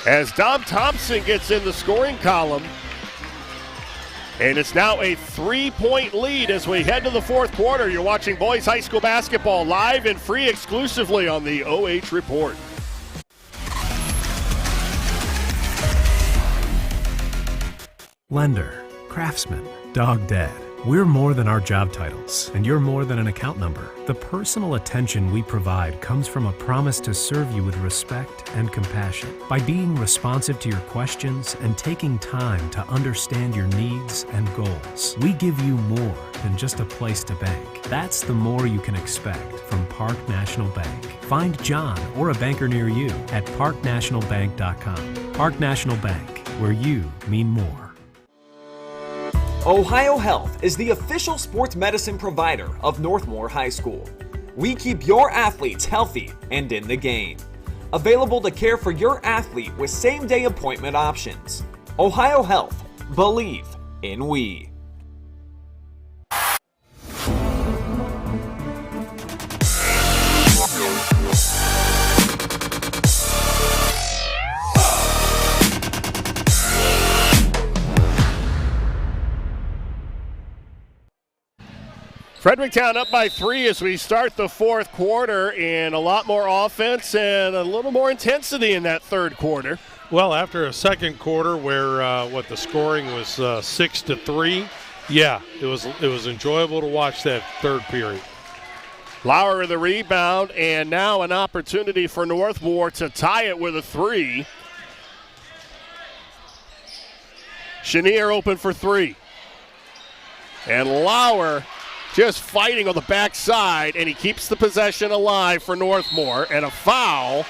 as Dom Thompson gets in the scoring column. And it's now a 3-point lead as we head to the fourth quarter. You're watching boys high school basketball live and free exclusively on the OH Report. Lender, craftsman, dog dead. We're more than our job titles, and you're more than an account number. The personal attention we provide comes from a promise to serve you with respect and compassion. By being responsive to your questions and taking time to understand your needs and goals, we give you more than just a place to bank. That's the more you can expect from Park National Bank. Find John or a banker near you at parknationalbank.com. Park National Bank, where you mean more. Ohio Health is the official sports medicine provider of Northmor High School. We keep your athletes healthy and in the game. Available to care for your athlete with same-day appointment options. Ohio Health. Believe in we. Fredericktown up by 3 as we start the fourth quarter, and a lot more offense and a little more intensity in that third quarter. Well, after a second quarter where the scoring was 6-3, yeah, it was enjoyable to watch that third period. Lauer with the rebound, and now an opportunity for Northmor to tie it with a 3. Chenier open for 3. And Lauer just fighting on the backside, and he keeps the possession alive for Northmor, and a foul.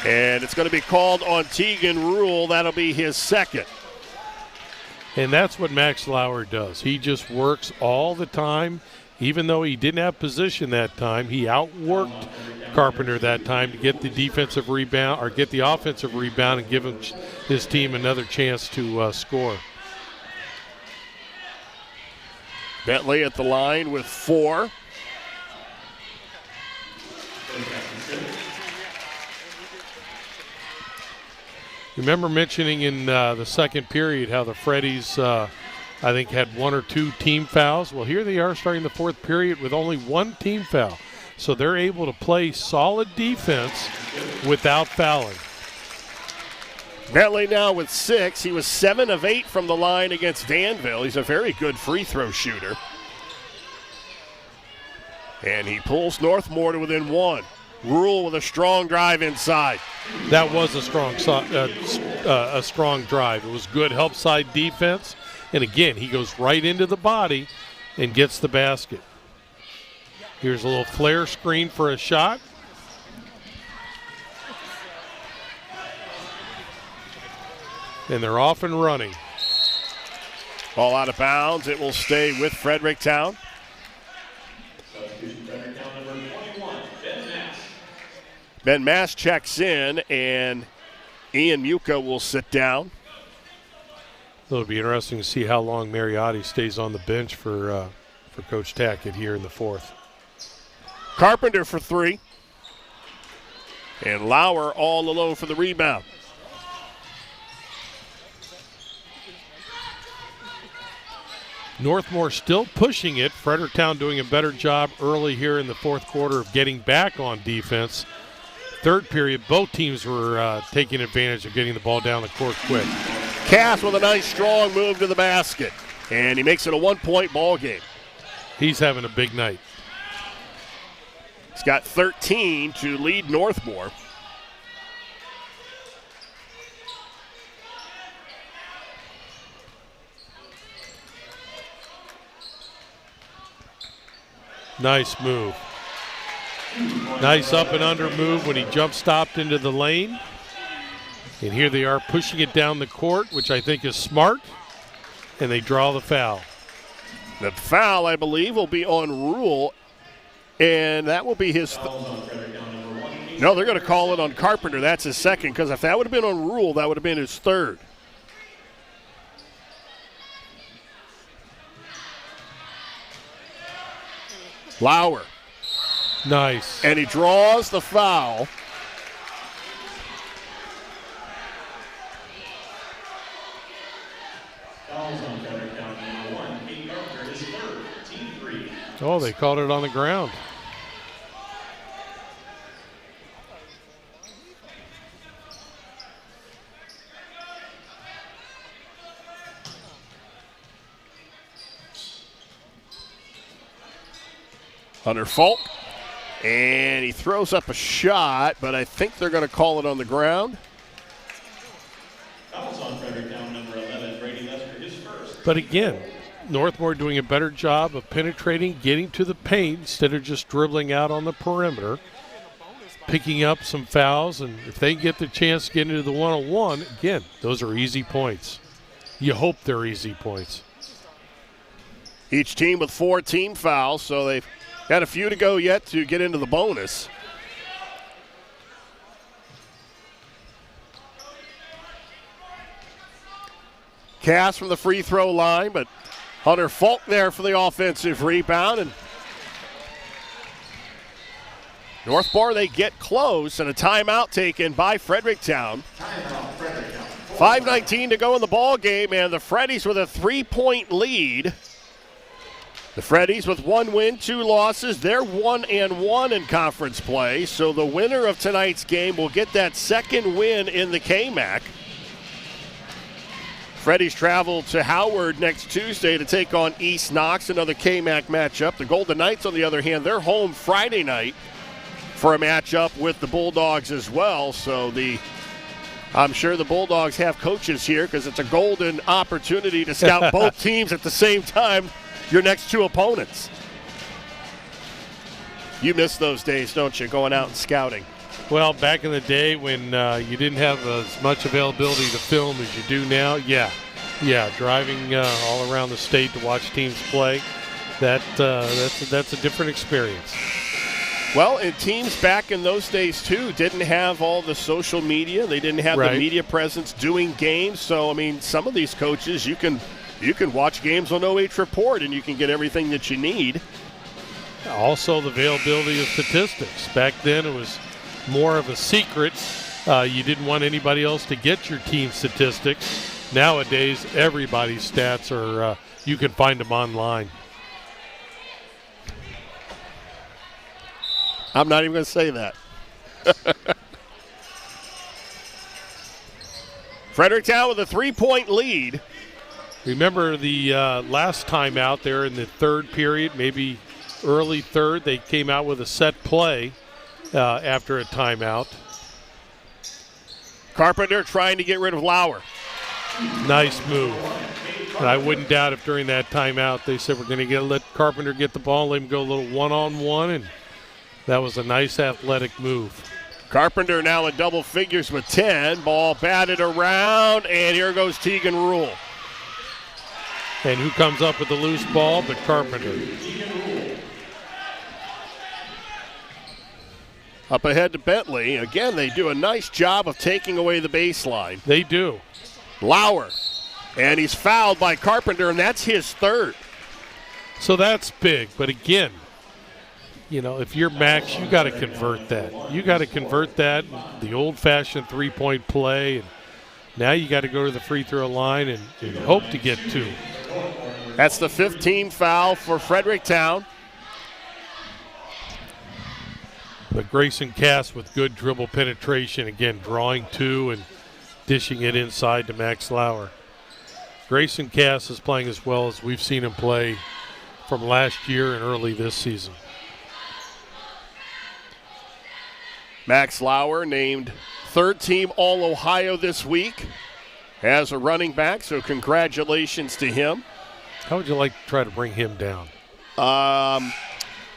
And it's going to be called on Tegan Rule. That'll be his second. And that's what Max Lauer does. He just works all the time. Even though he didn't have position that time, he outworked Carpenter that time to get the defensive rebound or get the offensive rebound and give his team another chance to score. Bentley at the line with 4. Remember mentioning in the second period how the Freddies, I think, had 1 or 2 team fouls. Well, here they are starting the fourth period with only 1 team foul. So they're able to play solid defense without fouling. Bentley now with 6. He was 7 of 8 from the line against Danville. He's a very good free throw shooter. And he pulls Northmor to within 1. Rule with a strong drive inside. That was a strong drive. It was good help side defense. And again, he goes right into the body and gets the basket. Here's a little flare screen for a shot. And they're off and running. Ball out of bounds. It will stay with Fredericktown. Ben Mass checks in, and Ian Muka will sit down. It'll be interesting to see how long Mariotti stays on the bench for Coach Tackett here in the fourth. Carpenter for 3. And Lauer all alone for the rebound. Northmor still pushing it. Fredericktown doing a better job early here in the fourth quarter of getting back on defense. Third period, both teams were taking advantage of getting the ball down the court quick. Cass with a nice strong move to the basket. And he makes it a 1-point ball game. He's having a big night. He's got 13 to lead Northmor. Nice move. Nice up and under move when he jump stopped into the lane. And here they are pushing it down the court, which I think is smart. And they draw the foul. The foul, I believe, will be on Rule. And that will be his. No, they're going to call it on Carpenter. That's his second, because if that would have been on Rule, that would have been his third. Lauer. Nice. And he draws the foul. Oh, they called it on the ground. Hunter Falk. And he throws up a shot, but I think they're going to call it on the ground. But again, Northmor doing a better job of penetrating, getting to the paint instead of just dribbling out on the perimeter, picking up some fouls, and if they get the chance to get into the one-on-one, again, those are easy points. You hope they're easy points. Each team with 4 team fouls, so they've got a few to go yet to get into the bonus. Cass from the free throw line, but Hunter Falk there for the offensive rebound. And Northmor, they get close, and a timeout taken by Fredericktown. 5:19 to go in the ball game, and the Freddies with a 3-point lead. The Freddies with 1 win, 2 losses. They're 1-1 in conference play, so the winner of tonight's game will get that second win in the KMAC. Freddies travel to Howard next Tuesday to take on East Knox, another KMAC matchup. The Golden Knights, on the other hand, they're home Friday night for a matchup with the Bulldogs as well. So I'm sure the Bulldogs have coaches here because it's a golden opportunity to scout both teams at the same time, your next 2 opponents. You miss those days, don't you, going out and scouting? Well, back in the day when you didn't have as much availability to film as you do now, yeah, driving all around the state to watch teams play, that's a different experience. Well, and teams back in those days, too, didn't have all the social media. They didn't have the media presence doing games. So, I mean, some of these coaches, you can watch games on OH Report and you can get everything that you need. Also, the availability of statistics. Back then, it was more of a secret. You didn't want anybody else to get your team statistics. Nowadays, everybody's stats are, you can find them online. I'm not even going to say that. Fredericktown with a 3-point lead. Remember the last time out there in the third period, maybe early third, they came out with a set play after a timeout. Carpenter trying to get rid of Lauer. Nice move. And I wouldn't doubt if during that timeout they said we're going to let Carpenter get the ball, let him go a little one-on-one, and that was a nice athletic move. Carpenter now in double figures with 10. Ball batted around, and here goes Tegan Rule. And who comes up with the loose ball but Carpenter? Up ahead to Bentley. Again, they do a nice job of taking away the baseline. They do. Lauer. And he's fouled by Carpenter, and that's his third. So that's big. But again, you know, if you're Max, you got to convert that. You got to convert that, the old-fashioned three-point play. And now you got to go to the free throw line and hope to get two. That's the 15th foul for Fredericktown. But Grayson Cass with good dribble penetration, again, drawing two and dishing it inside to Max Lauer. Grayson Cass is playing as well as we've seen him play from last year and early this season. Max Lauer named third team All-Ohio this week as a running back, so congratulations to him. How would you like to try to bring him down?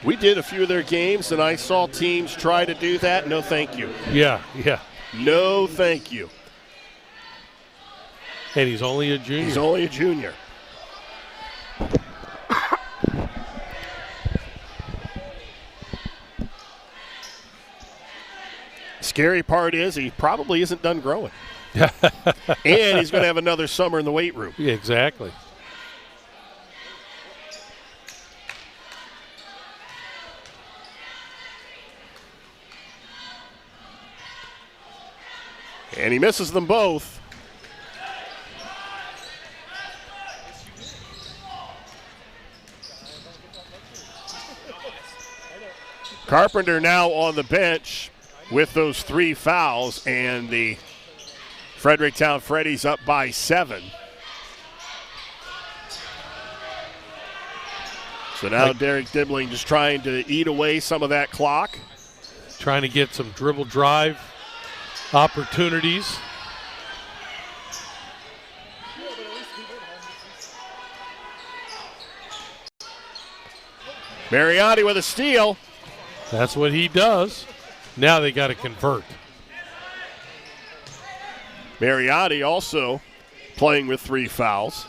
We did a few of their games, and I saw teams try to do that. No, thank you. Yeah. No, thank you. And he's only a junior. He's only a junior. Scary part is he probably isn't done growing. And he's going to have another summer in the weight room. Yeah, exactly. And he misses them both. Carpenter now on the bench with those 3 fouls, and the Fredericktown Freddies up by 7. So now Derek Dibling just trying to eat away some of that clock. Trying to get some dribble drive opportunities. Mariotti with a steal. That's what he does. Now they got to convert. Mariotti also playing with 3 fouls.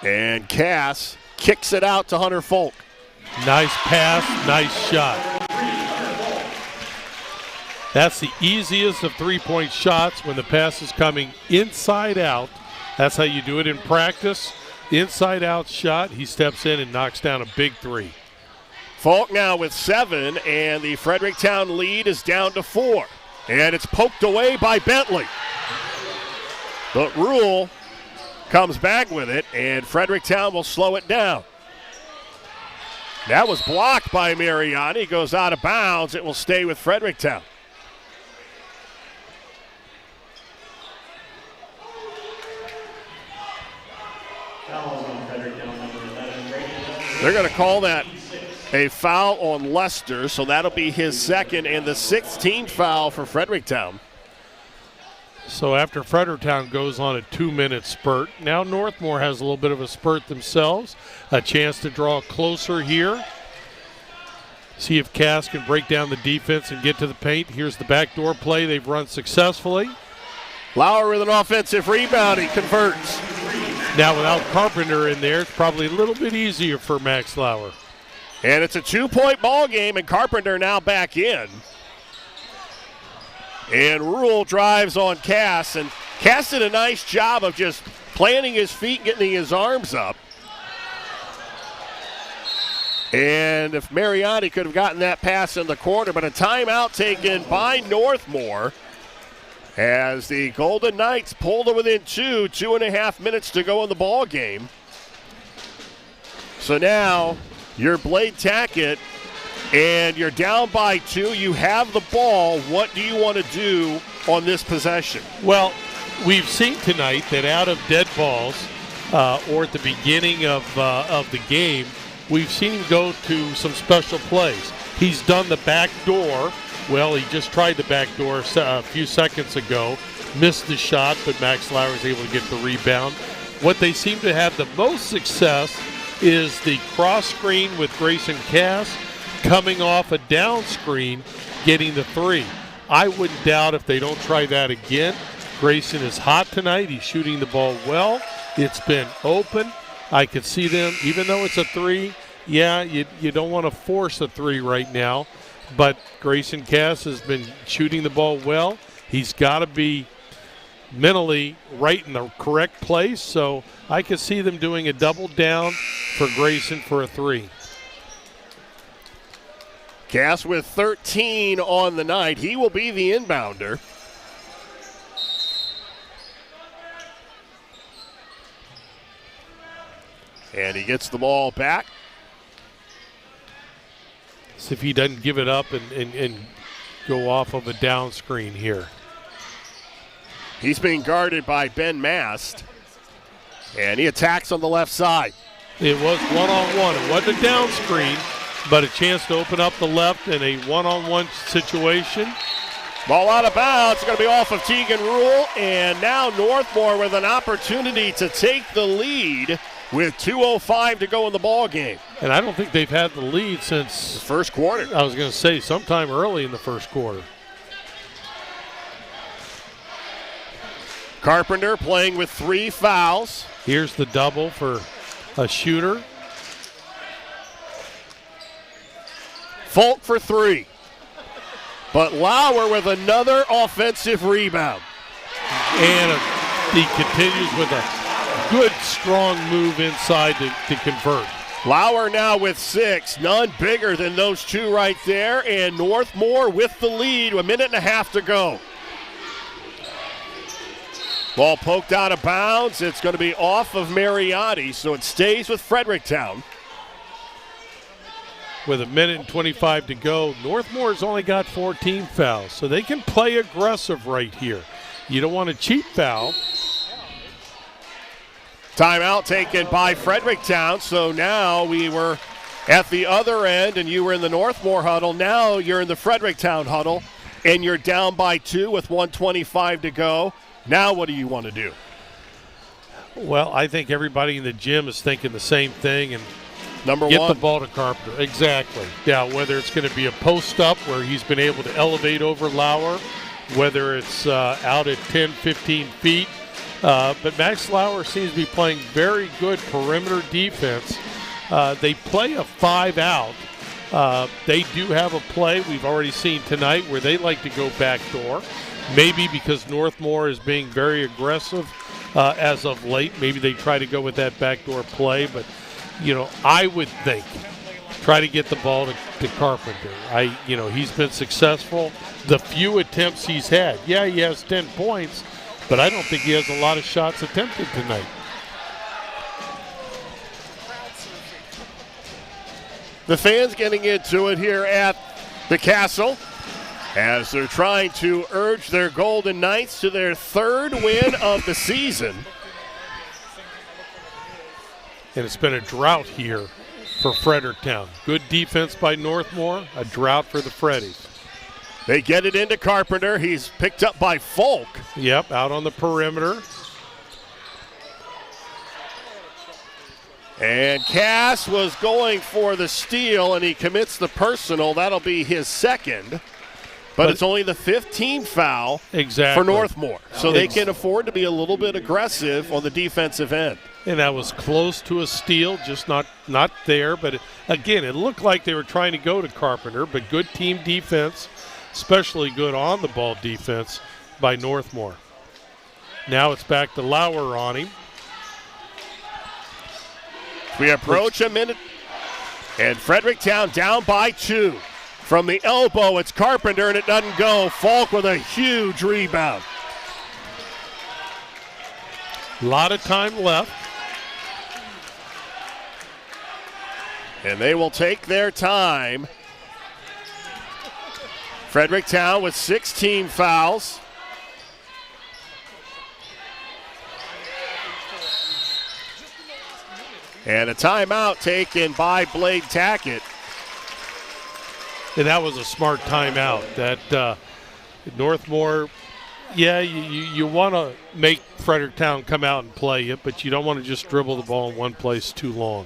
And Cass kicks it out to Hunter Folk. Nice pass, nice shot. That's the easiest of three-point shots when the pass is coming inside out. That's how you do it in practice. Inside out shot. He steps in and knocks down a big 3. Falk now with 7, and the Fredericktown lead is down to 4. And it's poked away by Bentley. But Rule comes back with it, and Fredericktown will slow it down. That was blocked by Mariani. Goes out of bounds. It will stay with Fredericktown. They're going to call that a foul on Lester, so that'll be his second and the 16th foul for Fredericktown. So after Fredericktown goes on a 2-minute spurt, now Northmor has a little bit of a spurt themselves. A chance to draw closer here. See if Cass can break down the defense and get to the paint. Here's the backdoor play they've run successfully. Lauer with an offensive rebound. He converts. Now without Carpenter in there, it's probably a little bit easier for Max Lauer. And it's a 2-point ball game, and Carpenter now back in. And Rule drives on Cass, and Cass did a nice job of just planting his feet, getting his arms up. And if Mariotti could have gotten that pass in the corner, but a timeout taken by Northmor as the Golden Knights pulled it within 2.5 minutes to go in the ball game. So now you're Blade Tackett, and you're down by 2. You have the ball. What do you want to do on this possession? Well, we've seen tonight that out of dead balls or at the beginning of the game, we've seen him go to some special plays. He's done the back door. Well, he just tried the back door a few seconds ago, missed the shot, but Max Lauer was able to get the rebound. What they seem to have the most success is the cross screen with Grayson Cass coming off a down screen, getting the three. I wouldn't doubt if they don't try that again. Grayson is hot tonight. He's shooting the ball well. It's been open. I could see them, even though it's a three, you don't want to force a three right now. But Grayson Cass has been shooting the ball well. He's got to be mentally right in the correct place. So I could see them doing a double down for Grayson for a three. Cass with 13 on the night. He will be the inbounder. And he gets the ball back. See if he doesn't give it up and go off of a down screen here. He's being guarded by Ben Mast. And he attacks on the left side. It was one-on-one. It wasn't a down screen, but a chance to open up the left in a one-on-one situation. Ball out of bounds. It's going to be off of Tegan Rule. And now Northmor with an opportunity to take the lead with 2:05 to go in the ball game. And I don't think they've had the lead since the first quarter. I was going to say sometime early in the first quarter. Carpenter playing with 3 fouls. Here's the double for a shooter. Folk for 3. But Lauer with another offensive rebound. And he continues with a good, strong move inside to convert. Lauer now with 6. None bigger than those two right there. And Northmor with the lead. 1.5 minutes to go. Ball poked out of bounds. It's going to be off of Mariotti, so it stays with Fredericktown. With 1:25 to go, Northmore's only got 14 fouls, so they can play aggressive right here. You don't want a cheap foul. Timeout taken by Fredericktown, so now we were at the other end and you were in the Northmor huddle. Now you're in the Fredericktown huddle and you're down by 2 with 1:25 to go. Now what do you want to do? Well, I think everybody in the gym is thinking the same thing and Number get one. the ball to Carpenter. Exactly. Yeah, whether it's going to be a post up where he's been able to elevate over Lauer, whether it's out at 10, 15 feet. But Max Lauer seems to be playing very good perimeter defense. They play a 5 out. They do have a play we've already seen tonight where they like to go backdoor. Maybe because Northmor is being very aggressive as of late. Maybe they try to go with that backdoor play. But, I would think try to get the ball to Carpenter. He's been successful. The few attempts he's had. Yeah, he has 10 points, but I don't think he has a lot of shots attempted tonight. The fans getting into it here at the Castle as they're trying to urge their Golden Knights to their 3rd win of the season. And it's been a drought here for Fredericktown. Good defense by Northmor, a drought for the Freddies. They get it into Carpenter. He's picked up by Folk. Yep, out on the perimeter. And Cass was going for the steal, and he commits the personal. That'll be his 2nd. But it's only the 15th foul exactly for Northmor. So they can afford to be a little bit aggressive on the defensive end. And that was close to a steal, just not there. But, again, it looked like they were trying to go to Carpenter, but good team defense, especially good on-the-ball defense by Northmor. Now it's back to Lauer on him. We approach a minute, and Fredericktown down by 2. From the elbow, it's Carpenter, and it doesn't go. Falk with a huge rebound. A lot of time left. And they will take their time. Fredericktown with 16 fouls. And a timeout taken by Blade Tackett. And that was a smart timeout. That Northmor, yeah, you want to make Fredericktown come out and play it, but you don't want to just dribble the ball in one place too long.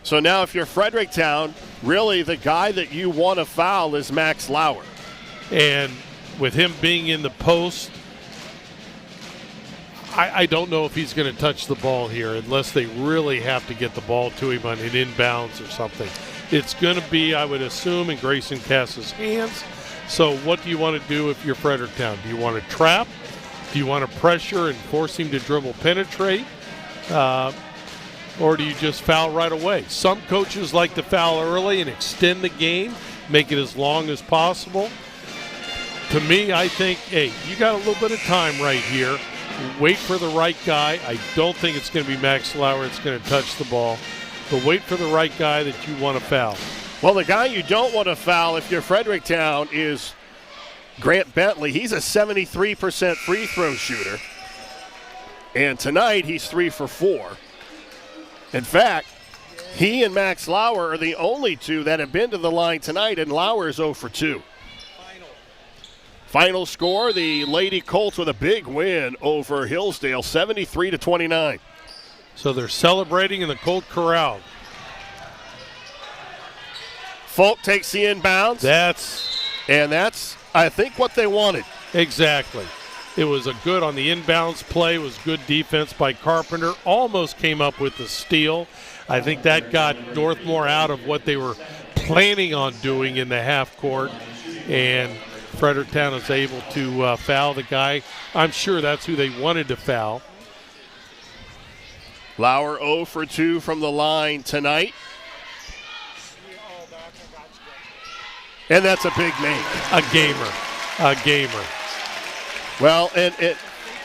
So now if you're Fredericktown, really the guy that you want to foul is Max Lauer. And with him being in the post, I don't know if he's going to touch the ball here unless they really have to get the ball to him on an inbounds or something. It's going to be, I would assume, in Grayson Cass's hands. So what do you want to do if you're Fredericktown? Do you want to trap? Do you want to pressure and force him to dribble penetrate? Or do you just foul right away? Some coaches like to foul early and extend the game, make it as long as possible. To me, I think, hey, you got a little bit of time right here. Wait for the right guy. I don't think it's going to be Max Lauer that's going to touch the ball. But wait for the right guy that you want to foul. Well, the guy you don't want to foul if you're Fredericktown is Grant Bentley. He's a 73% free throw shooter. And tonight he's 3 for 4. In fact, he and Max Lauer are the only two that have been to the line tonight, and Lauer is 0 for 2. Final score, the Lady Colts with a big win over Hillsdale, 73-29. So they're celebrating in the Colt Corral. Folk takes the inbounds. That's, I think, what they wanted. Exactly. It was a good on the inbounds play. It was good defense by Carpenter. Almost came up with the steal. I think that got Northmor out of what they were planning on doing in the half court. And Fredericktown is able to foul the guy. I'm sure that's who they wanted to foul. Lauer 0 for 2 from the line tonight. And that's a big make. A gamer. Well, and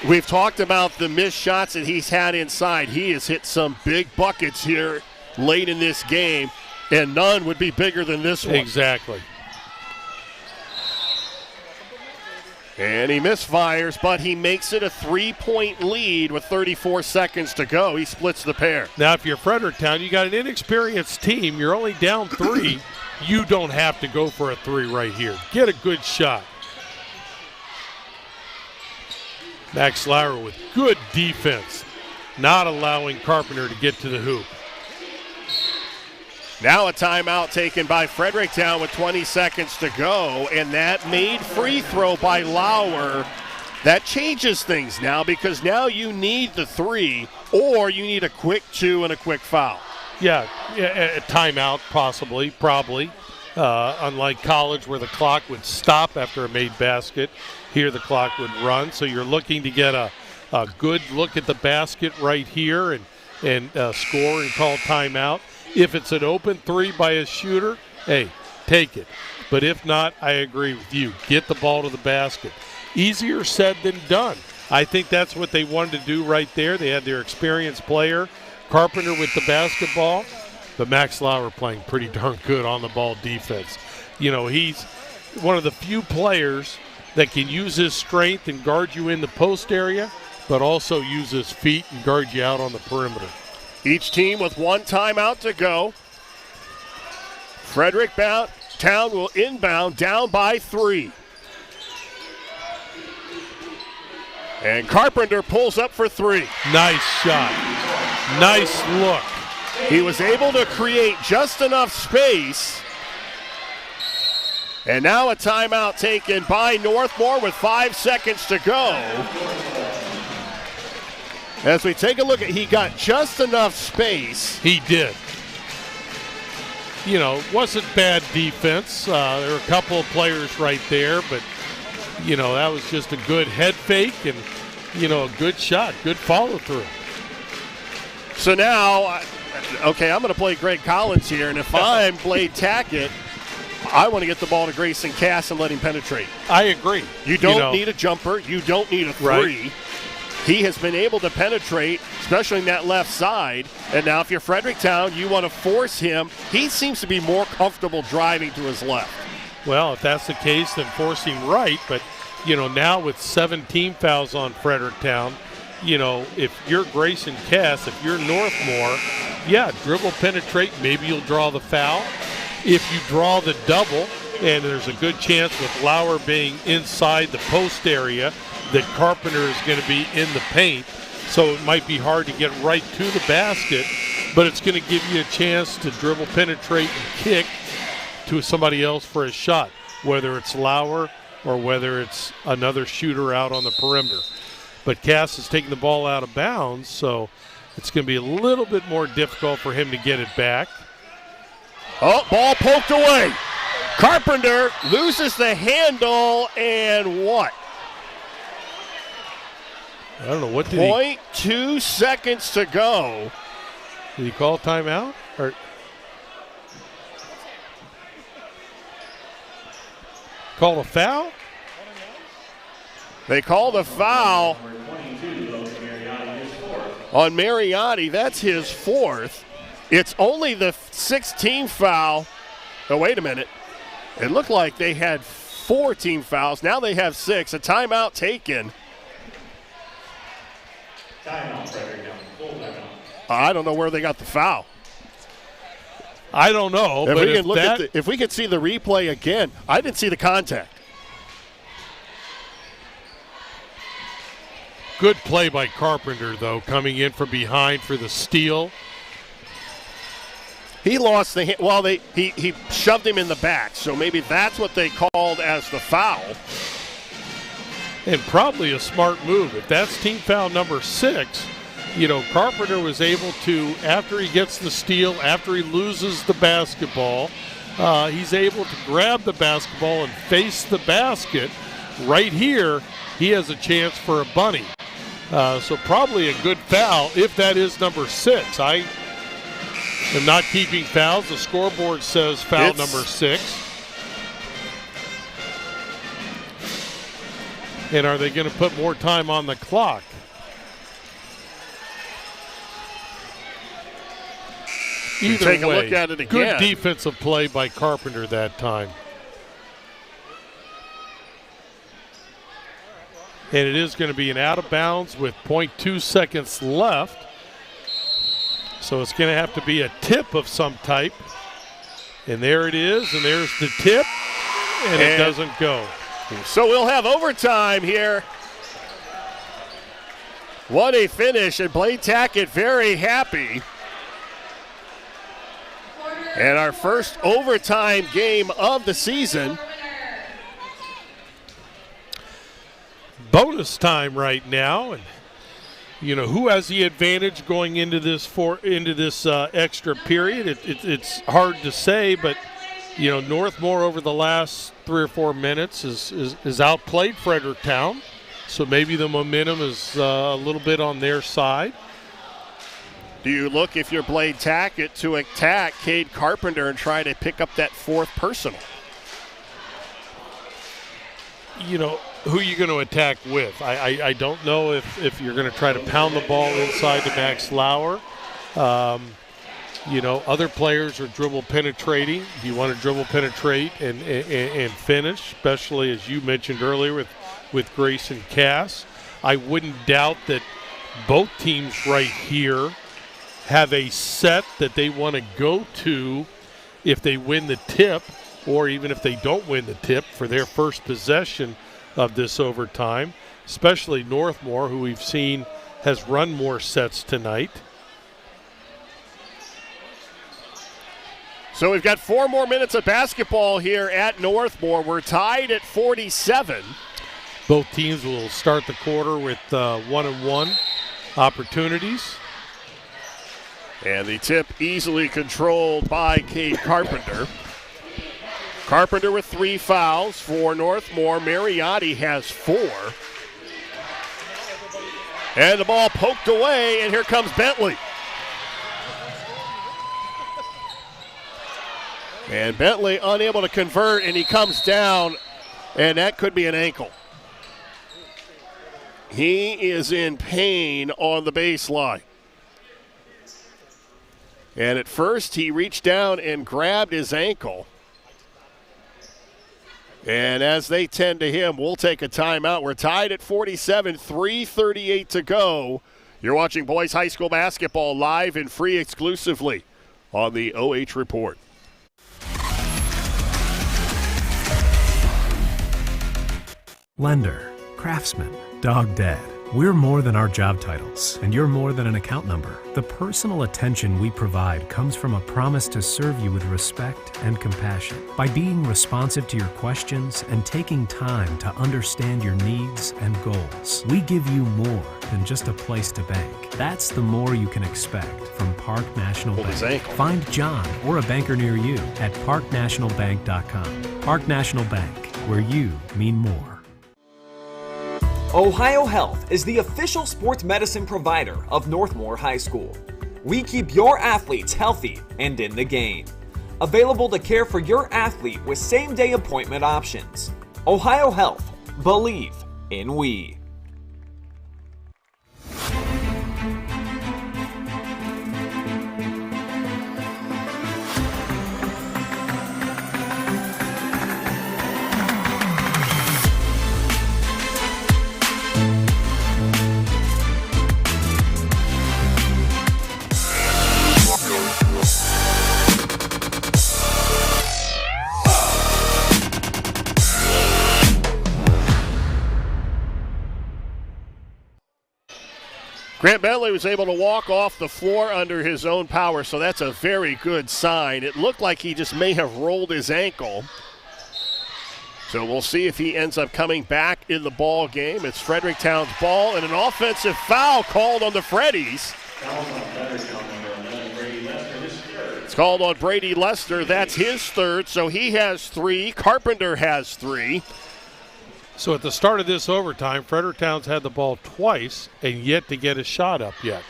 we've talked about the missed shots that he's had inside. He has hit some big buckets here late in this game, and none would be bigger than this one. Exactly. And he misfires, but he makes it a 3-point lead with 34 seconds to go. He splits the pair. Now, if you're Fredericktown, you got an inexperienced team. You're only down 3. You don't have to go for a 3 right here. Get a good shot. Max Lauer with good defense, not allowing Carpenter to get to the hoop. Now a timeout taken by Fredericktown with 20 seconds to go, and that made free throw by Lauer. That changes things now because now you need the 3 or you need a quick 2 and a quick foul. Yeah, a timeout probably. Unlike college where the clock would stop after a made basket, here the clock would run. So you're looking to get a good look at the basket right here and score and call timeout. If it's an open 3 by a shooter, hey, take it. But if not, I agree with you. Get the ball to the basket. Easier said than done. I think that's what they wanted to do right there. They had their experienced player, Carpenter, with the basketball. But Max Lauer playing pretty darn good on the ball defense. You know, he's one of the few players that can use his strength and guard you in the post area, but also use his feet and guard you out on the perimeter. Each team with 1 timeout to go. Fredericktown will inbound down by 3. And Carpenter pulls up for 3. Nice shot. Nice look. He was able to create just enough space. And now a timeout taken by Northmor with 5 seconds to go. As we take a look he got just enough space. He did. You know, wasn't bad defense. There were a couple of players right there, but, you know, that was just a good head fake and, you know, a good shot, good follow through. So now, okay, I'm going to play Greg Collins here, and if I'm Blade Tackett, I want to get the ball to Grayson Cass and let him penetrate. I agree. You don't need a jumper. You don't need a 3. Right. He has been able to penetrate, especially in that left side. And now if you're Fredericktown, you want to force him. He seems to be more comfortable driving to his left. Well, if that's the case, then force him right. But, you know, now with 17 fouls on Fredericktown, if you're Grayson Cass, if you're Northmor, yeah, dribble, penetrate, maybe you'll draw the foul. If you draw the double, and there's a good chance with Lauer being inside the post area that Carpenter is going to be in the paint, so it might be hard to get right to the basket, but it's going to give you a chance to dribble, penetrate, and kick to somebody else for a shot, whether it's Lauer or whether it's another shooter out on the perimeter. But Cass is taking the ball out of bounds, so it's going to be a little bit more difficult for him to get it back. Oh, ball poked away. Carpenter loses the handle, and what? I don't know. What did 0.2 seconds to go. Did he call timeout? Or call a foul? They called a foul on Mariotti. That's his fourth. It's only the 16th foul. Oh, wait a minute. It looked like they had 4 team fouls. Now they have 6. A timeout taken. Timeout, Fredericktown. Full timeout. I don't know where they got the foul. I don't know. If but we can look at if we could see the replay again, I didn't see the contact. Good play by Carpenter, though, coming in from behind for the steal. He lost the well. He shoved him in the back, so maybe that's what they called as the foul. And probably a smart move. If that's team foul number 6, Carpenter was able to, after he gets the steal, after he loses the basketball, he's able to grab the basketball and face the basket. Right here, he has a chance for a bunny. So probably a good foul if that is number 6. I am not keeping fouls. The scoreboard says foul number 6. And are they going to put more time on the clock? Either take way, a look at it again. Good defensive play by Carpenter that time. And it is going to be an out of bounds with 0.2 seconds left. So it's going to have to be a tip of some type. And there it is, and there's the tip, and it doesn't go. So we'll have overtime here. What a finish, and Blade Tackett very happy. And our first overtime game of the season. Bonus time right now, and who has the advantage going into this extra period? It's hard to say, but Northmor over the last 3 or 4 minutes is outplayed Fredericktown, so maybe the momentum is a little bit on their side. Do you look, if you're Blade Tackett, to attack Cade Carpenter and try to pick up that 4th personal? Who are you going to attack with? I don't know if you're going to try to pound the ball inside to Max Lauer. Other players are dribble penetrating. Do you want to dribble penetrate and finish, especially as you mentioned earlier with Grayson Cass? I wouldn't doubt that both teams right here have a set that they want to go to if they win the tip, or even if they don't win the tip for their first possession of this overtime, especially Northmor, who we've seen has run more sets tonight. So we've got 4 more minutes of basketball here at Northmor. We're tied at 47. Both teams will start the quarter with 1-and-1 opportunities. And the tip easily controlled by Cade Carpenter. Carpenter with 3 fouls for Northmor. Mariotti has 4. And the ball poked away, and here comes Bentley. And Bentley unable to convert, and he comes down, and that could be an ankle. He is in pain on the baseline. And at first, he reached down and grabbed his ankle. And as they tend to him, we'll take a timeout. We're tied at 47, 3:38 to go. You're watching boys high school basketball live and free exclusively on the OH Report. Lender, craftsman, dog dead. We're more than our job titles, and you're more than an account number. The personal attention we provide comes from a promise to serve you with respect and compassion. By being responsive to your questions and taking time to understand your needs and goals, we give you more than just a place to bank. That's the more you can expect from Park National Bank. Find John or a banker near you at parknationalbank.com. Park National Bank, where you mean more. Ohio Health is the official sports medicine provider of Northmor High School. We keep your athletes healthy and in the game. Available to care for your athlete with same-day appointment options. Ohio Health. Believe in we. Grant Bentley was able to walk off the floor under his own power, so that's a very good sign. It looked like he just may have rolled his ankle. So we'll see if he ends up coming back in the ball game. It's Fredericktown's ball and an offensive foul called on the Freddies. It's called on Brady Lester. That's his third, so he has 3. Carpenter has 3. So at the start of this overtime, Fredericktown's had the ball twice and yet to get a shot up yet.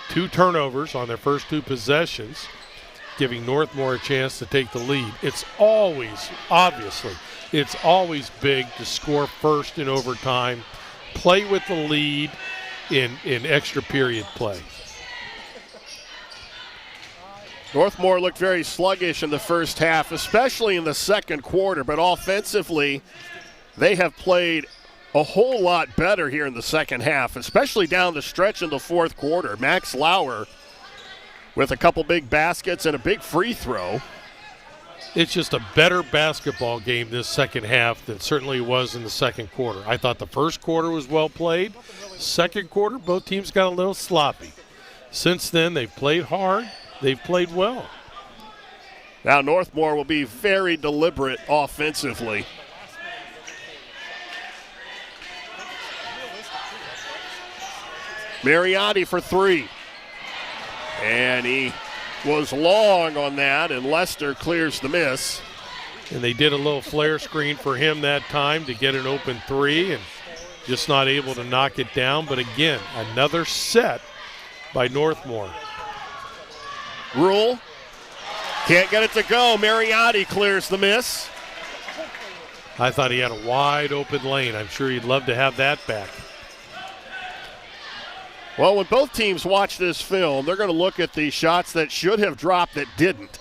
2 turnovers on their first 2 possessions, giving Northmor a chance to take the lead. It's always big to score first in overtime, play with the lead in extra period play. Northmor looked very sluggish in the first half, especially in the second quarter, but offensively, they have played a whole lot better here in the second half, especially down the stretch in the fourth quarter. Max Lauer with a couple big baskets and a big free throw. It's just a better basketball game this second half than certainly was in the second quarter. I thought the first quarter was well played. Second quarter, both teams got a little sloppy. Since then, they've played hard. They've played well. Now Northmor will be very deliberate offensively. Mariotti for 3. And he was long on that, and Lester clears the miss. And they did a little flare screen for him that time to get an open 3 and just not able to knock it down. But again, another set by Northmor. Rule can't get it to go. Mariotti clears the miss. I thought he had a wide open lane. I'm sure he'd love to have that back. Well, when both teams watch this film, they're going to look at the shots that should have dropped that didn't.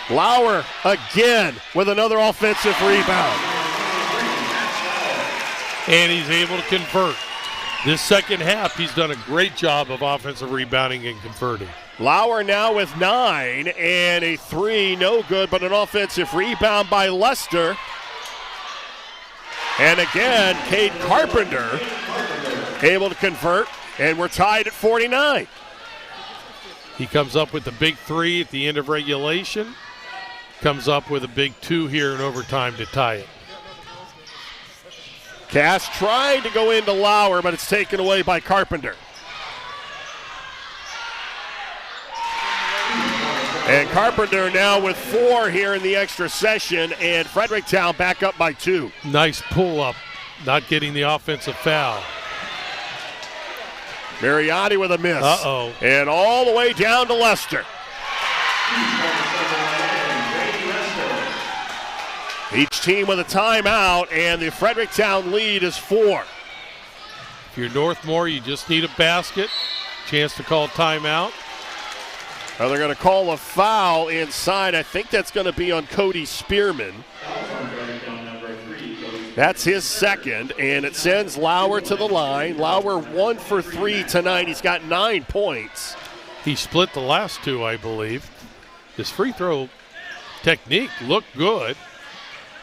Lauer again with another offensive rebound. And he's able to convert. This second half, he's done a great job of offensive rebounding and converting. Lauer now with 9 and a 3, no good, but an offensive rebound by Lester. And again, Cade Carpenter able to convert, and we're tied at 49. He comes up with the big 3 at the end of regulation, comes up with a big 2 here in overtime to tie it. Cass tried to go into Lauer, but it's taken away by Carpenter. And Carpenter now with 4 here in the extra session, and Fredericktown back up by 2. Nice pull-up, not getting the offensive foul. Mariotti with a miss. Uh-oh. And all the way down to Lester. Each team with a timeout, and the Fredericktown lead is 4. If you're Northmor, you just need a basket. Chance to call timeout. Well, they're going to call a foul inside. I think that's going to be on Cody Spearman. That's his second, and it sends Lauer to the line. Lauer 1 for 3 tonight. He's got 9 points. He split the last two, I believe. His free throw technique looked good,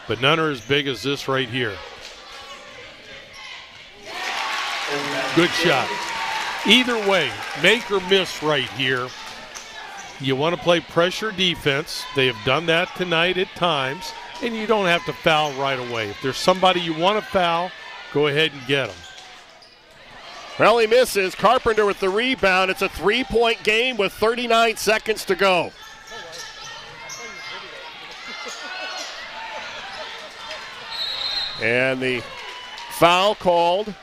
but none are as big as this right here. Good shot. Either way, make or miss right here. You want to play pressure defense. They have done that tonight at times, and you don't have to foul right away. If there's somebody you want to foul, go ahead and get them. Well, he misses. Carpenter with the rebound. It's a 3-point game with 39 seconds to go. And the foul called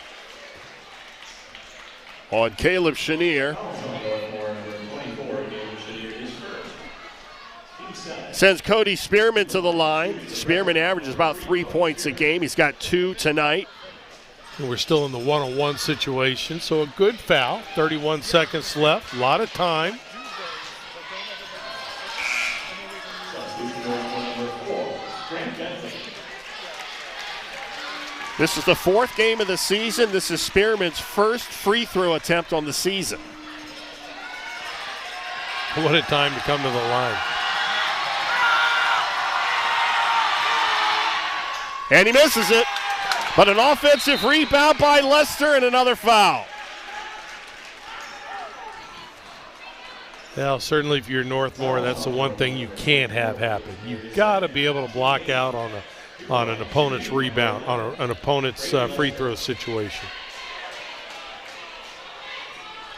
on Caleb Chenier. Sends Cody Spearman to the line. Spearman averages about 3 points a game. He's got 2 tonight. And we're still in the one-on-one situation, so a good foul. 31 seconds left, a lot of time. This is the 4th game of the season. This is Spearman's first free throw attempt on the season. What a time to come to the line. And he misses it. But an offensive rebound by Lester and another foul. Well, certainly if you're Northmor, that's the one thing you can't have happen. You've got to be able to block out on an opponent's rebound, on an opponent's free throw situation.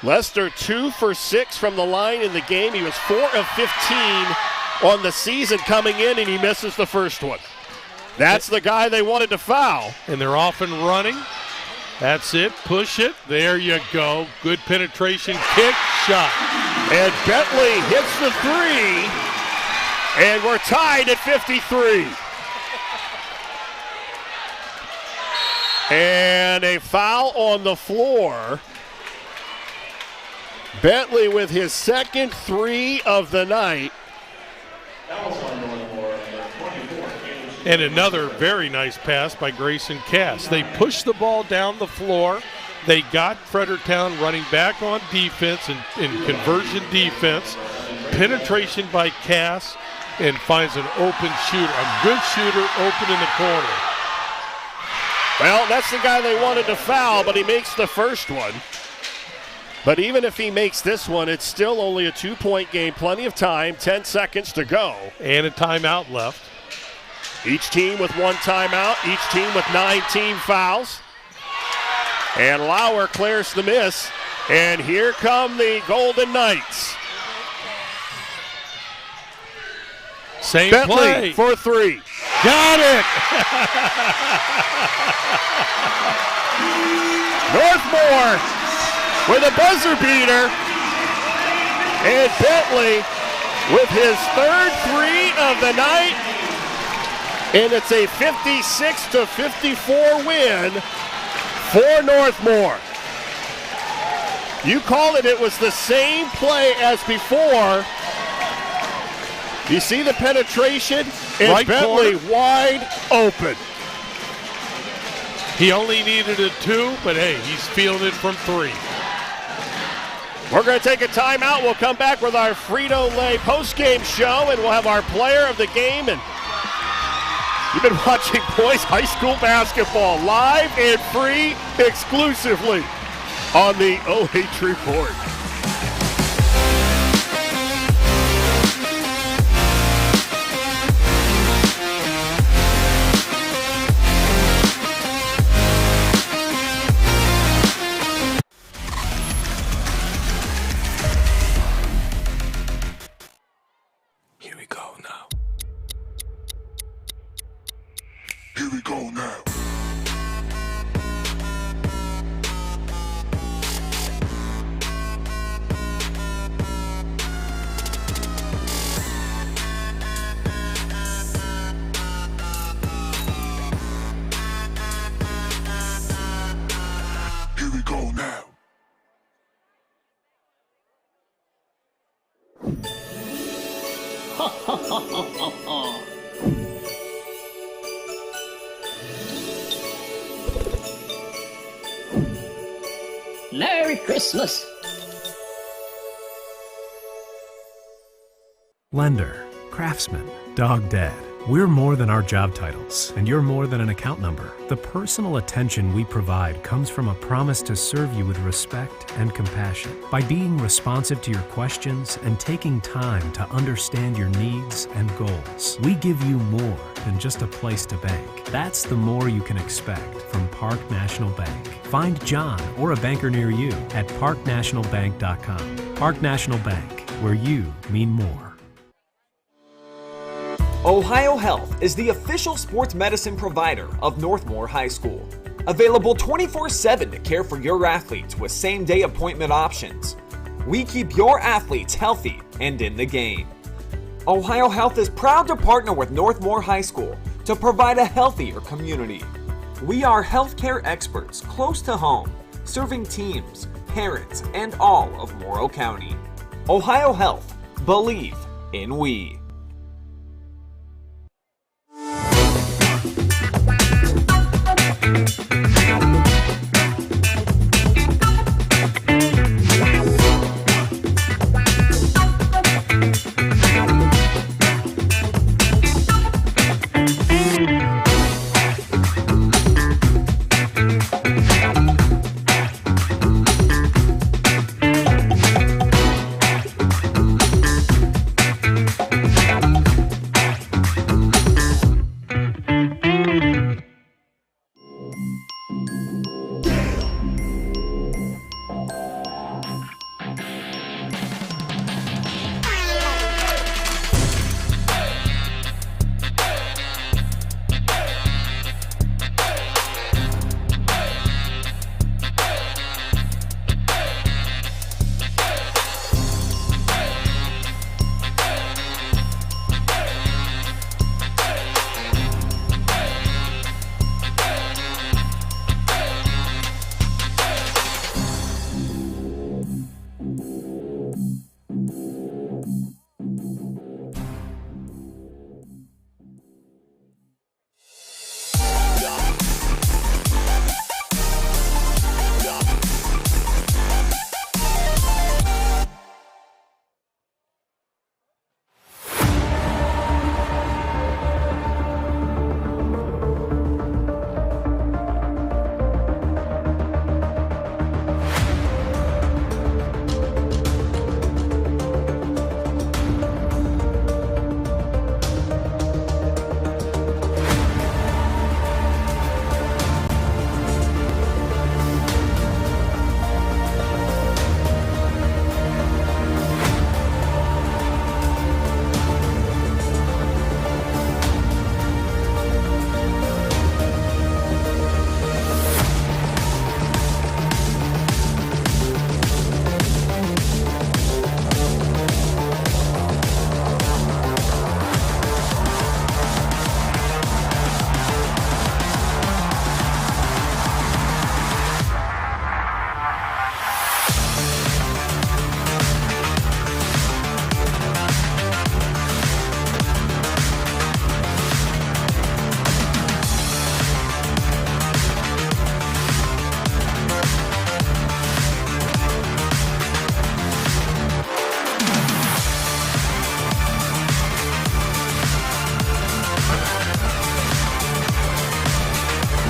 Lester 2 for 6 from the line in the game. He was 4 of 15 on the season coming in, and he misses the first one. That's the guy they wanted to foul. And they're off and running. That's it. Push it. There you go. Good penetration kick, shot. And Bentley hits the 3. And we're tied at 53. And a foul on the floor. Bentley with his second 3 of the night. And another very nice pass by Grayson Cass. They pushed the ball down the floor. They got Fredericktown running back on defense and conversion defense. Penetration by Cass, and finds an open shooter, a good shooter open in the corner. Well, that's the guy they wanted to foul, but he makes the first one. But even if he makes this one, it's still only a 2-point game. Plenty of time, 10 seconds to go. And a timeout left. Each team with 1 timeout, each team with 9 team fouls. And Lauer clears the miss. And here come the Golden Knights. Same Bentley play. for 3. Got it! Northmor with a buzzer beater. And Bentley with his third 3 of the night. And it's a 56-54 win for Northmor. You called it. It was the same play as before. You see the penetration? And Right Bentley corner. wide open. He only needed a 2, but hey, he's fielded from 3. We're going to take a timeout. We'll come back with our Frito Lay postgame show, and we'll have our player of the game. And you've been watching boys high school basketball live and free exclusively on the OH Report. Here we go now. Here we go now. Merry Christmas. Lender, craftsman, dog dead. We're more than our job titles, and you're more than an account number. The personal attention we provide comes from a promise to serve you with respect and compassion. By being responsive to your questions and taking time to understand your needs and goals, we give you more than just a place to bank. That's the more you can expect from Park National Bank. Find John or a banker near you at parknationalbank.com. Park National Bank, where you mean more. Ohio Health is the official sports medicine provider of Northmor High School. Available 24/7 to care for your athletes with same-day appointment options. We keep your athletes healthy and in the game. Ohio Health is proud to partner with Northmor High School to provide a healthier community. We are healthcare experts close to home, serving teams, parents, and all of Morrow County. Ohio Health. Believe in we.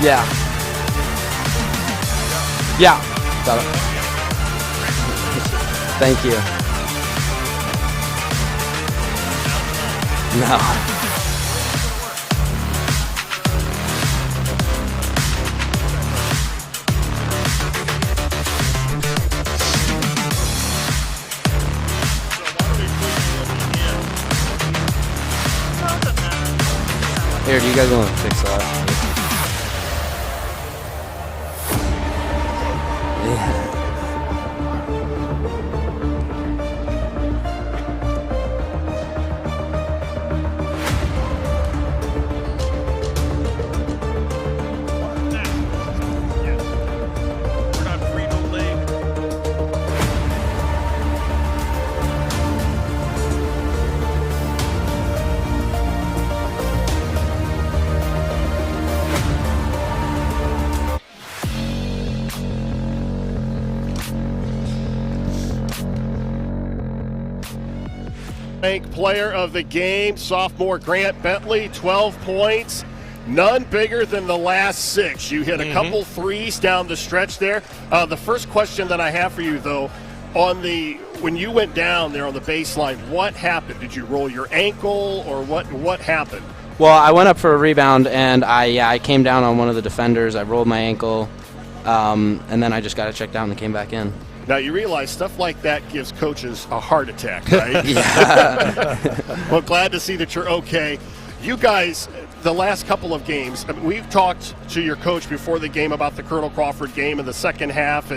Yeah. Yeah. Got it. Thank you. No. Here, do you guys want to fix that? Yeah. We're not Frito Lay. Bank player of the game, sophomore Grant Bentley, 12 points. None bigger than the last 6. You hit a couple threes down the stretch there. The first question that I have for you, though, when you went down there on the baseline, what happened? Did you roll your ankle, or what happened? Well, I went up for a rebound, and I came down on one of the defenders. I rolled my ankle, and then I just got it checked out and came back in. Now, you realize stuff like that gives coaches a heart attack, right? Well, glad to see that you're okay. You guys, the last couple of games, I mean, we've talked to your coach before the game about the Colonel Crawford game in the second half,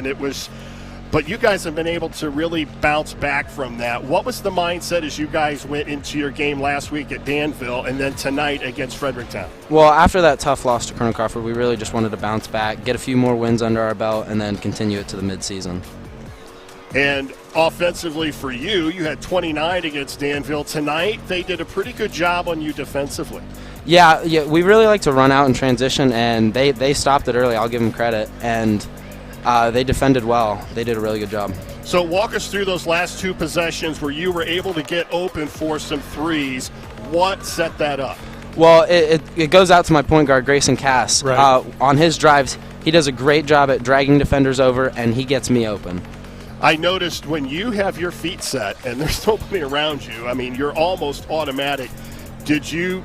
but you guys have been able to really bounce back from that. What was the mindset as you guys went into your game last week at Danville and then tonight against Fredericktown? Well, after that tough loss to Colonel Crawford, we really just wanted to bounce back, get a few more wins under our belt, and then continue it to the midseason. And offensively for you, you had 29 against Danville. Tonight, they did a pretty good job on you defensively. Yeah, we really like to run out and transition, and they stopped it early. I'll give them credit. And they defended well. They did a really good job. So walk us through those last 2 possessions where you were able to get open for some threes. What set that up? Well, it goes out to my point guard, Grayson Cass. Right. On his drives, he does a great job at dragging defenders over, and he gets me open. I noticed when you have your feet set and there's nobody around you, I mean, you're almost automatic. Did you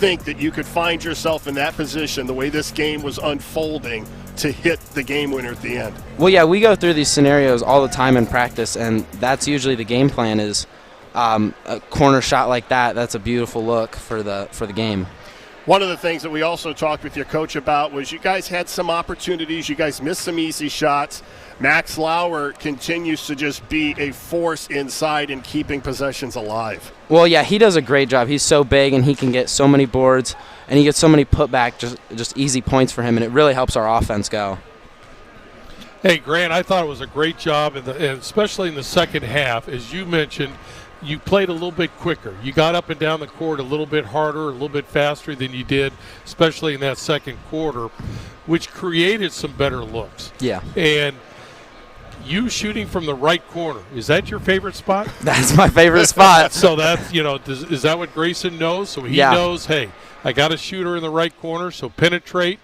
think that you could find yourself in that position the way this game was unfolding to hit the game winner at the end? Well, yeah, we go through these scenarios all the time in practice, and that's usually the game plan is a corner shot like that. That's a beautiful look for the game. One of the things that we also talked with your coach about was you guys had some opportunities. You guys missed some easy shots. Max Lauer continues to just be a force inside and keeping possessions alive. Well, yeah, he does a great job. He's so big, and he can get so many boards, and he gets so many putback, just easy points for him, and it really helps our offense go. Hey, Grant, I thought it was a great job, and especially in the second half. As you mentioned, you played a little bit quicker. You got up and down the court a little bit harder, a little bit faster than you did, especially in that second quarter, which created some better looks. Yeah. And you shooting from the right corner, is that your favorite spot? That's my favorite spot. So that's, is that what Grayson knows? So he knows, hey, I got a shooter in the right corner, so penetrate,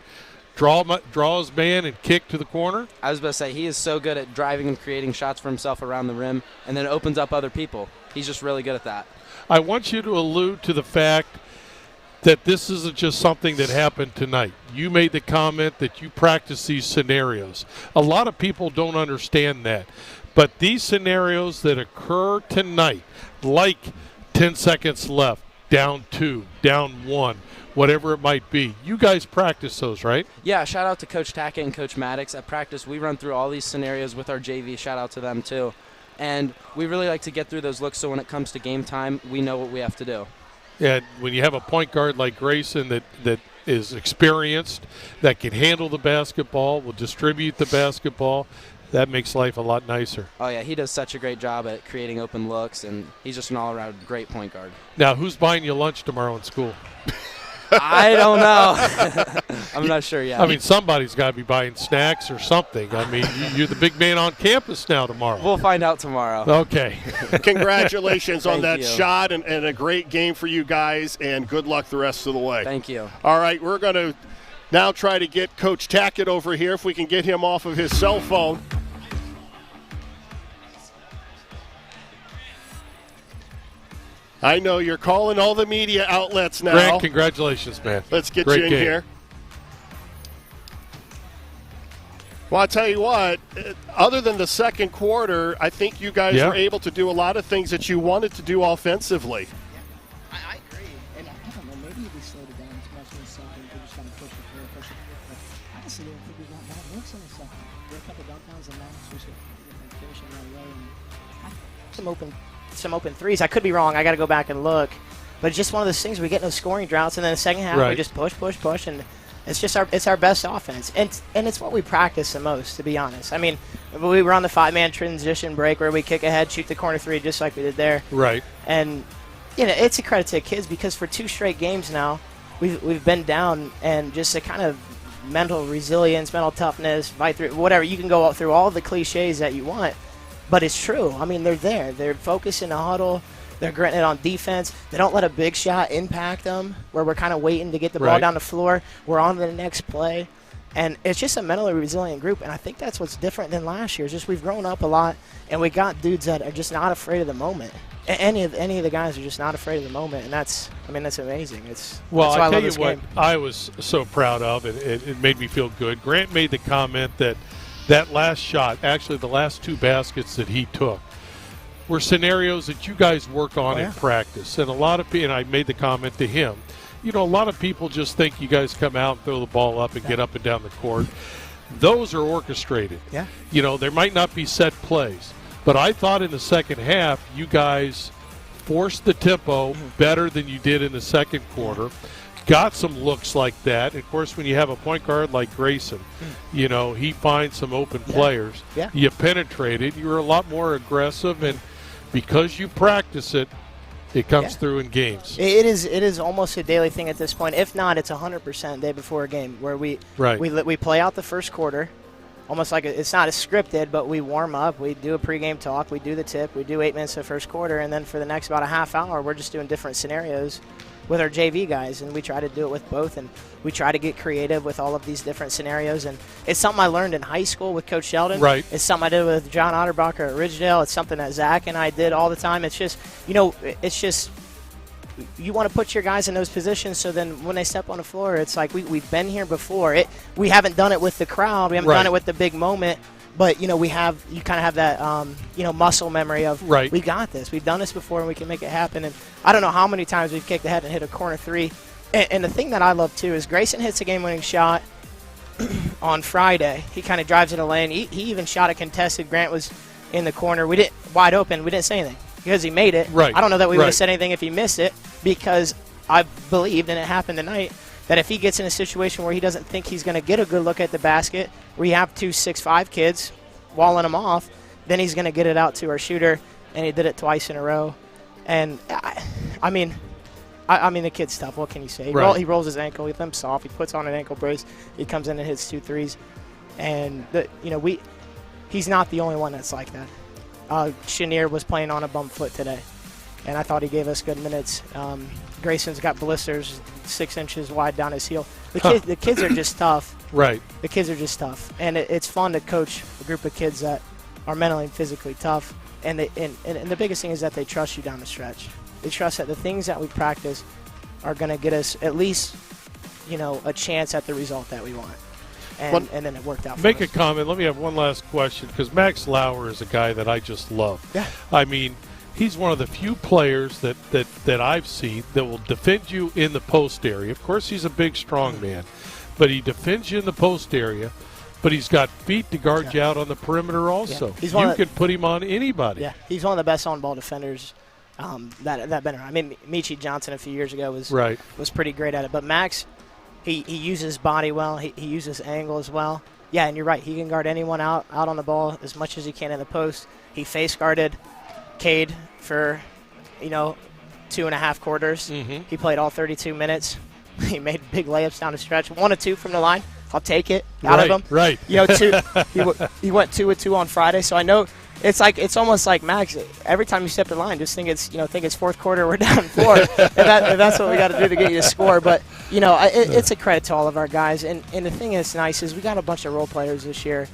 draw his man and kick to the corner. I was about to say, he is so good at driving and creating shots for himself around the rim, and then opens up other people. He's just really good at that. I want you to allude to the fact that this isn't just something that happened tonight. You made the comment that you practice these scenarios. A lot of people don't understand that. But these scenarios that occur tonight, like 10 seconds left, down 2, down 1, whatever it might be, you guys practice those, right? Yeah, shout out to Coach Tackett and Coach Maddox. At practice, we run through all these scenarios with our JV. Shout out to them, too. And we really like to get through those looks so when it comes to game time, we know what we have to do. And when you have a point guard like Grayson that is experienced, that can handle the basketball, will distribute the basketball, that makes life a lot nicer. Oh, yeah, he does such a great job at creating open looks, and he's just an all-around great point guard. Now, who's buying you lunch tomorrow in school? I don't know. I'm not sure yet. I mean, somebody's got to be buying snacks or something. I mean, you're the big man on campus now tomorrow. We'll find out tomorrow. Okay. Congratulations on that you. shot and a great game for you guys, and good luck the rest of the way. Thank you. All right, we're going to now try to get Coach Tackett over here, if we can get him off of his cell phone. I know you're calling all the media outlets now. Grant, congratulations, man. Let's get Great you in game. here. Well, I'll tell you what, other than the second quarter, I think you guys were able to do a lot of things that you wanted to do offensively. I agree. And I don't know, maybe we slowed it down as much in the second. We just kind of pushed it. But I honestly didn't think we got bad looks in the second. We had a couple dump downs and now we should finish it right away. Some open threes. I could be wrong. I got to go back and look. But it's just one of those things where we get no scoring droughts, and then the second half we just push, and it's just our best offense. And it's what we practice the most, to be honest. I mean, we were on the 5-man transition break where we kick ahead, shoot the corner three just like we did there. Right. And it's a credit to the kids because for 2 straight games now, we've been down, and just a kind of mental resilience, mental toughness, fight through whatever. You can go through all the cliches that you want. But it's true. I mean, they're there. They're focused in a huddle. They're gritting it on defense. They don't let a big shot impact them, where we're kind of waiting to get the ball down the floor. We're on to the next play. And it's just a mentally resilient group, and I think that's what's different than last year. Just we've grown up a lot, and we got dudes that are just not afraid of the moment. Any of the guys are just not afraid of the moment, and that's amazing. Well, I tell you what I was so proud of, and it made me feel good. Grant made the comment that last shot, actually the last 2 baskets that he took, were scenarios that you guys work on in practice. And a lot of people, and I made the comment to him, a lot of people just think you guys come out and throw the ball up and get up and down the court. Those are orchestrated. Yeah. There might not be set plays. But I thought in the second half you guys forced the tempo better than you did in the second quarter. Got some looks like that. And of course, when you have a point guard like Grayson, he finds some open players. Yeah. You penetrated. You were a lot more aggressive. And because you practice it, it comes through in games. It is almost a daily thing at this point. If not, it's 100% day before a game where we play out the first quarter. Almost like it's not as scripted, but we warm up. We do a pregame talk. We do the tip. We do 8 minutes of the first quarter. And then for the next about a half hour, we're just doing different scenarios with our JV guys. And we try to do it with both. And we try to get creative with all of these different scenarios. And it's something I learned in high school with Coach Sheldon. Right. It's something I did with John Otterbacher at Ridgedale. It's something that Zach and I did all the time. It's just, you want to put your guys in those positions so then when they step on the floor, it's like we've been here before. We haven't done it with the crowd. We haven't done it with the big moment. But, you kind of have that, muscle memory of we got this. We've done this before and we can make it happen. And I don't know how many times we've kicked ahead and hit a corner 3. And the thing that I love, too, is Grayson hits a game-winning shot on Friday. He kind of drives in the lane. He even shot a contested. Grant was in the corner. Wide open. We didn't say anything. Because he made it. Right. I don't know that we would have said anything if he missed it, because I believed, and it happened tonight, that if he gets in a situation where he doesn't think he's going to get a good look at the basket, where you have 2 6'5" kids walling him off, then he's going to get it out to our shooter, and he did it twice in a row. And, I mean, the kid's tough. What can you say? He rolls his ankle. He limps off. He puts on an ankle brace. He comes in and hits 2 threes. And, he's not the only one that's like that. Chenier was playing on a bum foot today, and I thought he gave us good minutes. Grayson's got blisters 6 inches wide down his heel. The kids are just tough. Right. The kids are just tough, and it's fun to coach a group of kids that are mentally and physically tough. And the biggest thing is that they trust you down the stretch. They trust that the things that we practice are going to get us at least, a chance at the result that we want. And then it worked out for us. Make a comment. Let me have one last question, because Max Lauer is a guy that I just love. Yeah. I mean, he's one of the few players that I've seen that will defend you in the post area. Of course, he's a big, strong man, but he defends you in the post area, but he's got feet to guard you out on the perimeter also. Yeah. You can put him on anybody. Yeah, he's one of the best on-ball defenders that been around. I mean, Michi Johnson a few years ago was pretty great at it, but Max – He uses his body well. He uses angle as well. Yeah, and you're right. He can guard anyone out on the ball as much as he can in the post. He face guarded Cade for, 2.5 quarters. Mm-hmm. He played all 32 minutes. He made big layups down the stretch. 1 of 2 from the line. I'll take it out of him. Right. He went 2 of 2 on Friday. So I know it's almost like Max. Every time you step the line, just think it's fourth quarter. We're down 4. if that's what we got to do to get you to score. But it's a credit to all of our guys. And the thing that's nice is we got a bunch of role players this year,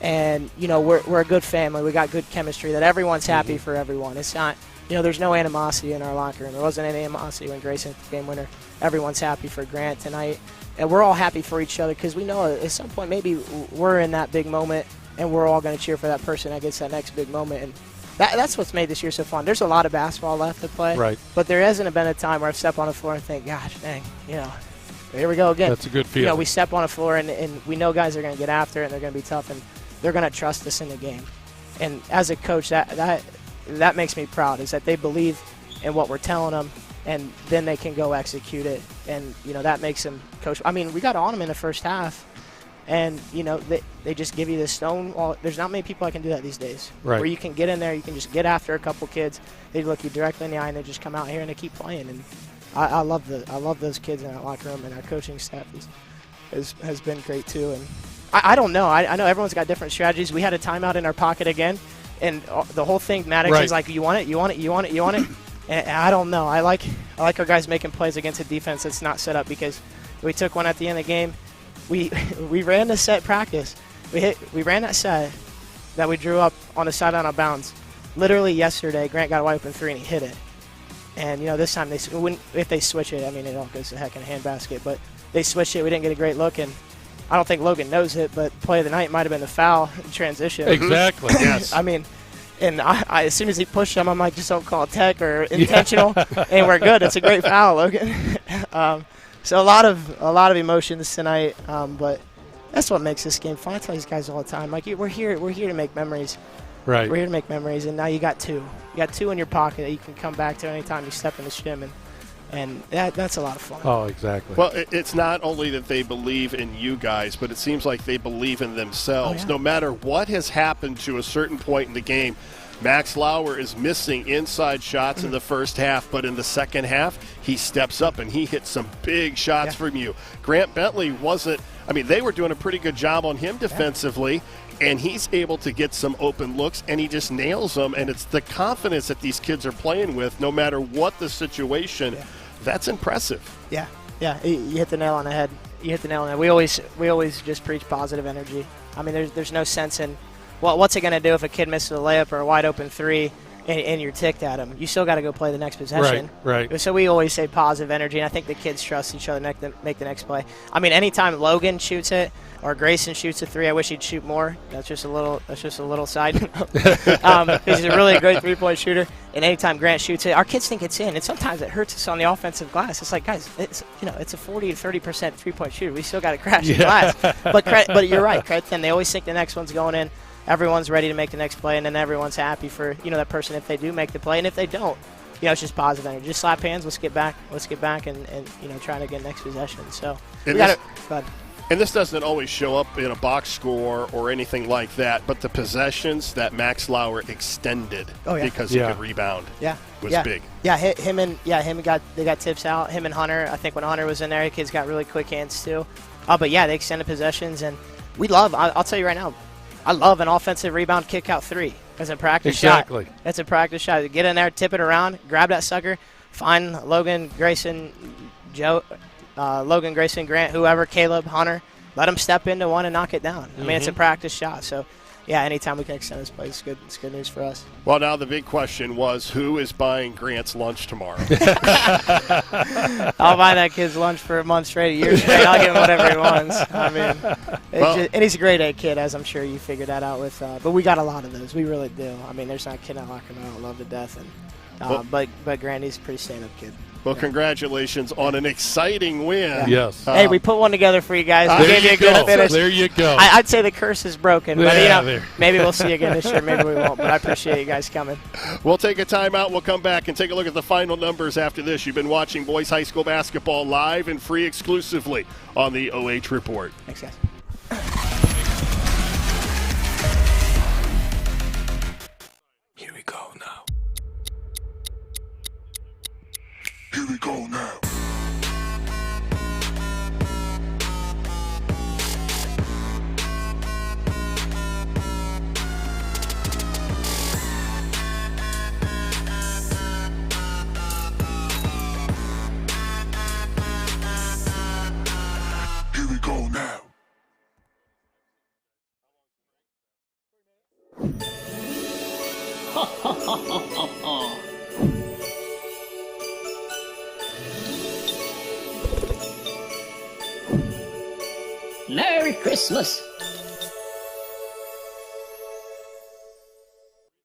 and we're a good family. We got good chemistry. That everyone's happy for everyone. It's not. There's no animosity in our locker room. There wasn't any animosity when Grayson hit the game winner. Everyone's happy for Grant tonight. And we're all happy for each other because we know at some point maybe we're in that big moment and we're all going to cheer for that person that gets that next big moment. And that's what's made this year so fun. There's a lot of basketball left to play. Right. But there hasn't been a time where I've stepped on the floor and think, gosh, dang, here we go again. That's a good feeling. We step on the floor and we know guys are going to get after it and they're going to be tough and they're going to trust us in the game. And as a coach, that makes me proud is that they believe in what we're telling them, and then they can go execute it. And, that makes them coach. I mean, we got on them in the first half, and, they just give you this stone wall. There's not many people that can do that these days. Right. Where you can get in there, you can just get after a couple kids. They look you directly in the eye, and they just come out here and they keep playing. And I love those kids in that locker room, and our coaching staff has been great too. And I don't know. I know everyone's got different strategies. We had a timeout in our pocket again. And the whole thing, Maddox is like, you want it, you want it, you want it, you want it. And I don't know. I like our guys making plays against a defense that's not set up, because we took one at the end of the game. We ran the set practice. We ran that set that we drew up on the sideline of bounds. Literally yesterday, Grant got a wide open 3 and he hit it. And this time if they switch it, I mean, it all goes to heck in a handbasket. But they switched it. We didn't get a great look, and I don't think Logan knows it, but play of the night might have been the foul in transition. Exactly. Yes. I mean, and I as soon as he pushed him, I'm like, just don't call tech or intentional, and we're good. It's a great foul, Logan. So a lot of emotions tonight, but that's what makes this game fun. I tell these guys all the time, like, we're here to make memories. Right. We're here to make memories, and now you got 2. You got 2 in your pocket that you can come back to anytime you step in the gym, and that's a lot of fun. Oh, exactly. Well, it's not only that they believe in you guys, but it seems like they believe in themselves. Oh, yeah. No matter what has happened to a certain point in the game, Max Lauer is missing inside shots in the first half, but in the second half, he steps up and he hits some big shots from you. Grant Bentley they were doing a pretty good job on him defensively, and he's able to get some open looks, and he just nails them, and it's the confidence that these kids are playing with, no matter what the situation. Yeah. That's impressive. Yeah, you hit the nail on the head. We always just preach positive energy. I mean, there's no sense in, well, what's it going to do if a kid misses a layup or a wide open 3 and you're ticked at him? You still got to go play the next possession. Right. So we always say positive energy, and I think the kids trust each other to make the next play. I mean, anytime Logan shoots it or Grayson shoots a 3, I wish he'd shoot more. That's just a little side note. Because he's a really good 3-point shooter. And anytime Grant shoots it, our kids think it's in. And sometimes it hurts us on the offensive glass. It's like, guys, it's a 40 to 30% 3-point shooter. We still got to crash the glass. But you're right, credit them. They always think the next one's going in. Everyone's ready to make the next play, and then everyone's happy for that person if they do make the play. And if they don't, it's just positive energy. Just slap hands. Let's get back and trying to get next possession. So we got it. Go ahead. And this doesn't always show up in a box score or anything like that, but the possessions that Max Lauer extended because he could rebound was big. Yeah, they got tips out. Him and Hunter, I think when Hunter was in there, the kids got really quick hands too. But yeah, they extended possessions, and we love, I'll tell you right now, I love an offensive rebound kick out 3 as a practice shot. It's a practice shot. Get in there, tip it around, grab that sucker, find Logan, Grayson, Grant, whoever, Caleb, Hunter. Let them step into one and knock it down. I mean, it's a practice shot. So, yeah, anytime we can extend this play, it's good. It's good news for us. Well, now the big question was, who is buying Grant's lunch tomorrow? I'll buy that kid's lunch for a month straight, a year straight. I'll give him whatever he wants. I mean, and he's a grade A kid, as I'm sure you figured that out with. But we got a lot of those. We really do. I mean, there's not a kid I lock him out. I love to death. And but Grandy's a pretty stand-up kid. Well, congratulations on an exciting win. Yeah. Yes. Hey, we put one together for you guys. We gave you a good finish. There you go. I'd say the curse is broken, but maybe we'll see you again this year. Maybe we won't, but I appreciate you guys coming. We'll take a timeout. We'll come back and take a look at the final numbers after this. You've been watching boys high school basketball live and free exclusively on the OH Report. Thanks, guys. Here we go now. Here we go now. Here we go now. Ha ha ha ha ha ha. Merry Christmas.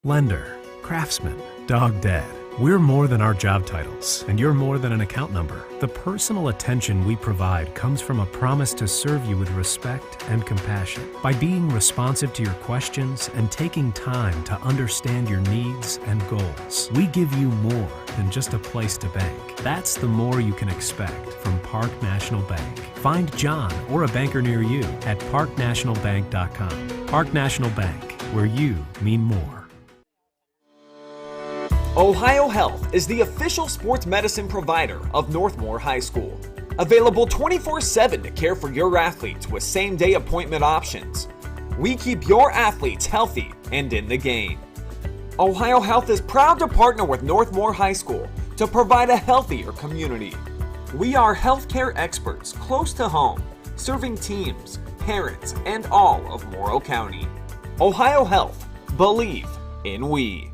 Lender, craftsman, dog dead. We're more than our job titles, and you're more than an account number. The personal attention we provide comes from a promise to serve you with respect and compassion. By being responsive to your questions and taking time to understand your needs and goals, we give you more than just a place to bank. That's the more you can expect from Park National Bank. Find John or a banker near you at parknationalbank.com. Park National Bank, where you mean more. Ohio Health is the official sports medicine provider of Northmor High School. Available 24/7 to care for your athletes with same-day appointment options. We keep your athletes healthy and in the game. Ohio Health is proud to partner with Northmor High School to provide a healthier community. We are healthcare experts close to home, serving teams, parents, and all of Morrow County. Ohio Health. Believe in we.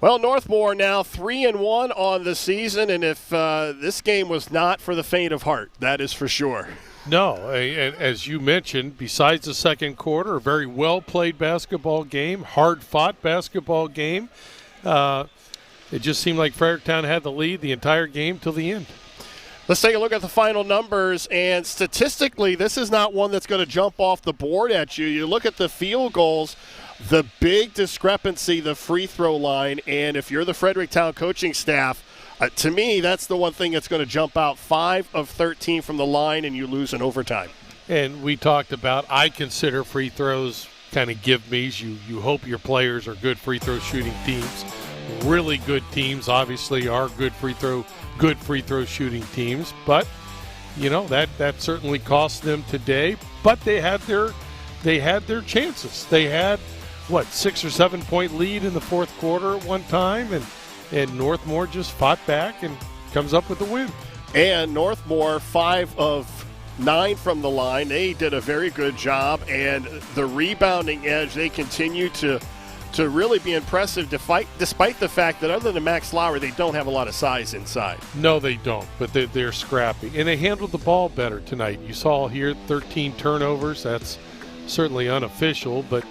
Well, Northmor now 3-1 on the season, and if this game was not for the faint of heart, that is for sure. No, as you mentioned, besides the second quarter, a very well-played basketball game, hard-fought basketball game. It just seemed like Fredericktown had the lead the entire game till the end. Let's take a look at the final numbers, and statistically, this is not one that's going to jump off the board at you. You look at the field goals, the big discrepancy, the free throw line, and if you're the Fredericktown coaching staff, to me, that's the one thing that's going to jump out. 5 of 13 from the line, and you lose in overtime. And we talked about, I consider free throws kind of give-me's. You hope your players are good free throw shooting teams. Really good teams, obviously, are good free throw shooting teams. But, you know, that certainly cost them today. But they had their chances. They had, 6 or 7 point lead in the fourth quarter at one time, and Northmor just fought back and comes up with the win. And Northmor, 5 of 9 from the line. They did a very good job, and the rebounding edge, they continue to really be impressive despite the fact that other than Max Lauer, they don't have a lot of size inside. No, they don't, but they're scrappy. And they handled the ball better tonight. You saw here 13 turnovers. That's certainly unofficial, but,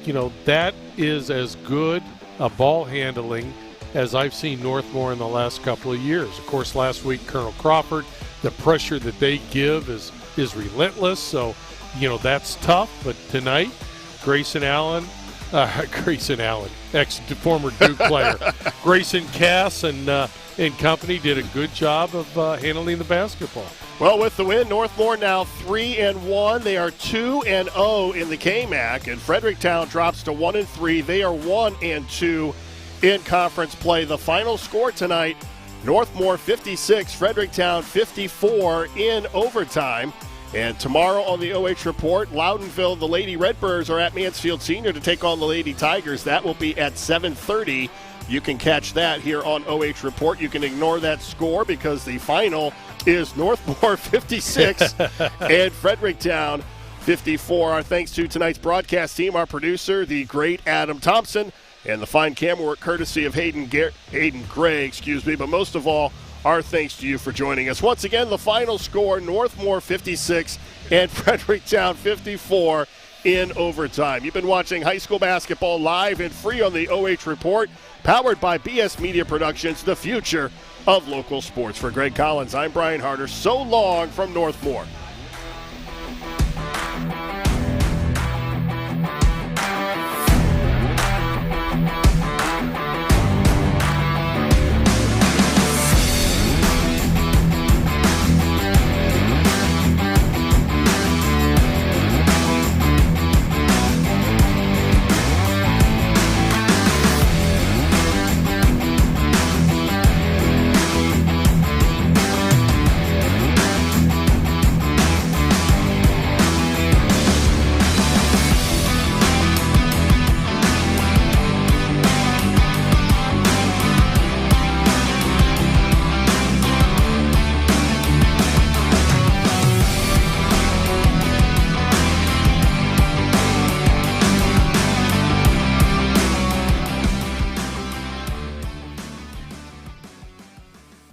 you know, that is as good a ball handling as I've seen Northmor in the last couple of years. Of course, last week, Colonel Crawford, the pressure that they give is relentless, so, you know, that's tough. But tonight, Grayson Allen, former Duke player, Grayson Cass and company did a good job of handling the basketball. Well, with the win, Northmor now 3-1. They are 2-0 in the KMAC, and Fredericktown drops to 1-3. They are 1-2 in conference play. The final score tonight, Northmor 56, Fredericktown 54 in overtime. And tomorrow on the OH Report, Loudonville, the Lady Redbirds are at Mansfield Senior to take on the Lady Tigers. That will be at 7:30. You can catch that here on OH Report. You can ignore that score because the final is Northmor 56 and Fredericktown 54. Our thanks to tonight's broadcast team, our producer, the great Adam Thompson, and the fine camera work courtesy of Hayden Gregg, but most of all, our thanks to you for joining us. Once again, the final score, Northmor 56 and Fredericktown 54 in overtime. You've been watching high school basketball live and free on the OH Report, powered by BS Media Productions, the future of local sports. For Greg Collins, I'm Brian Harter. So long from Northmor.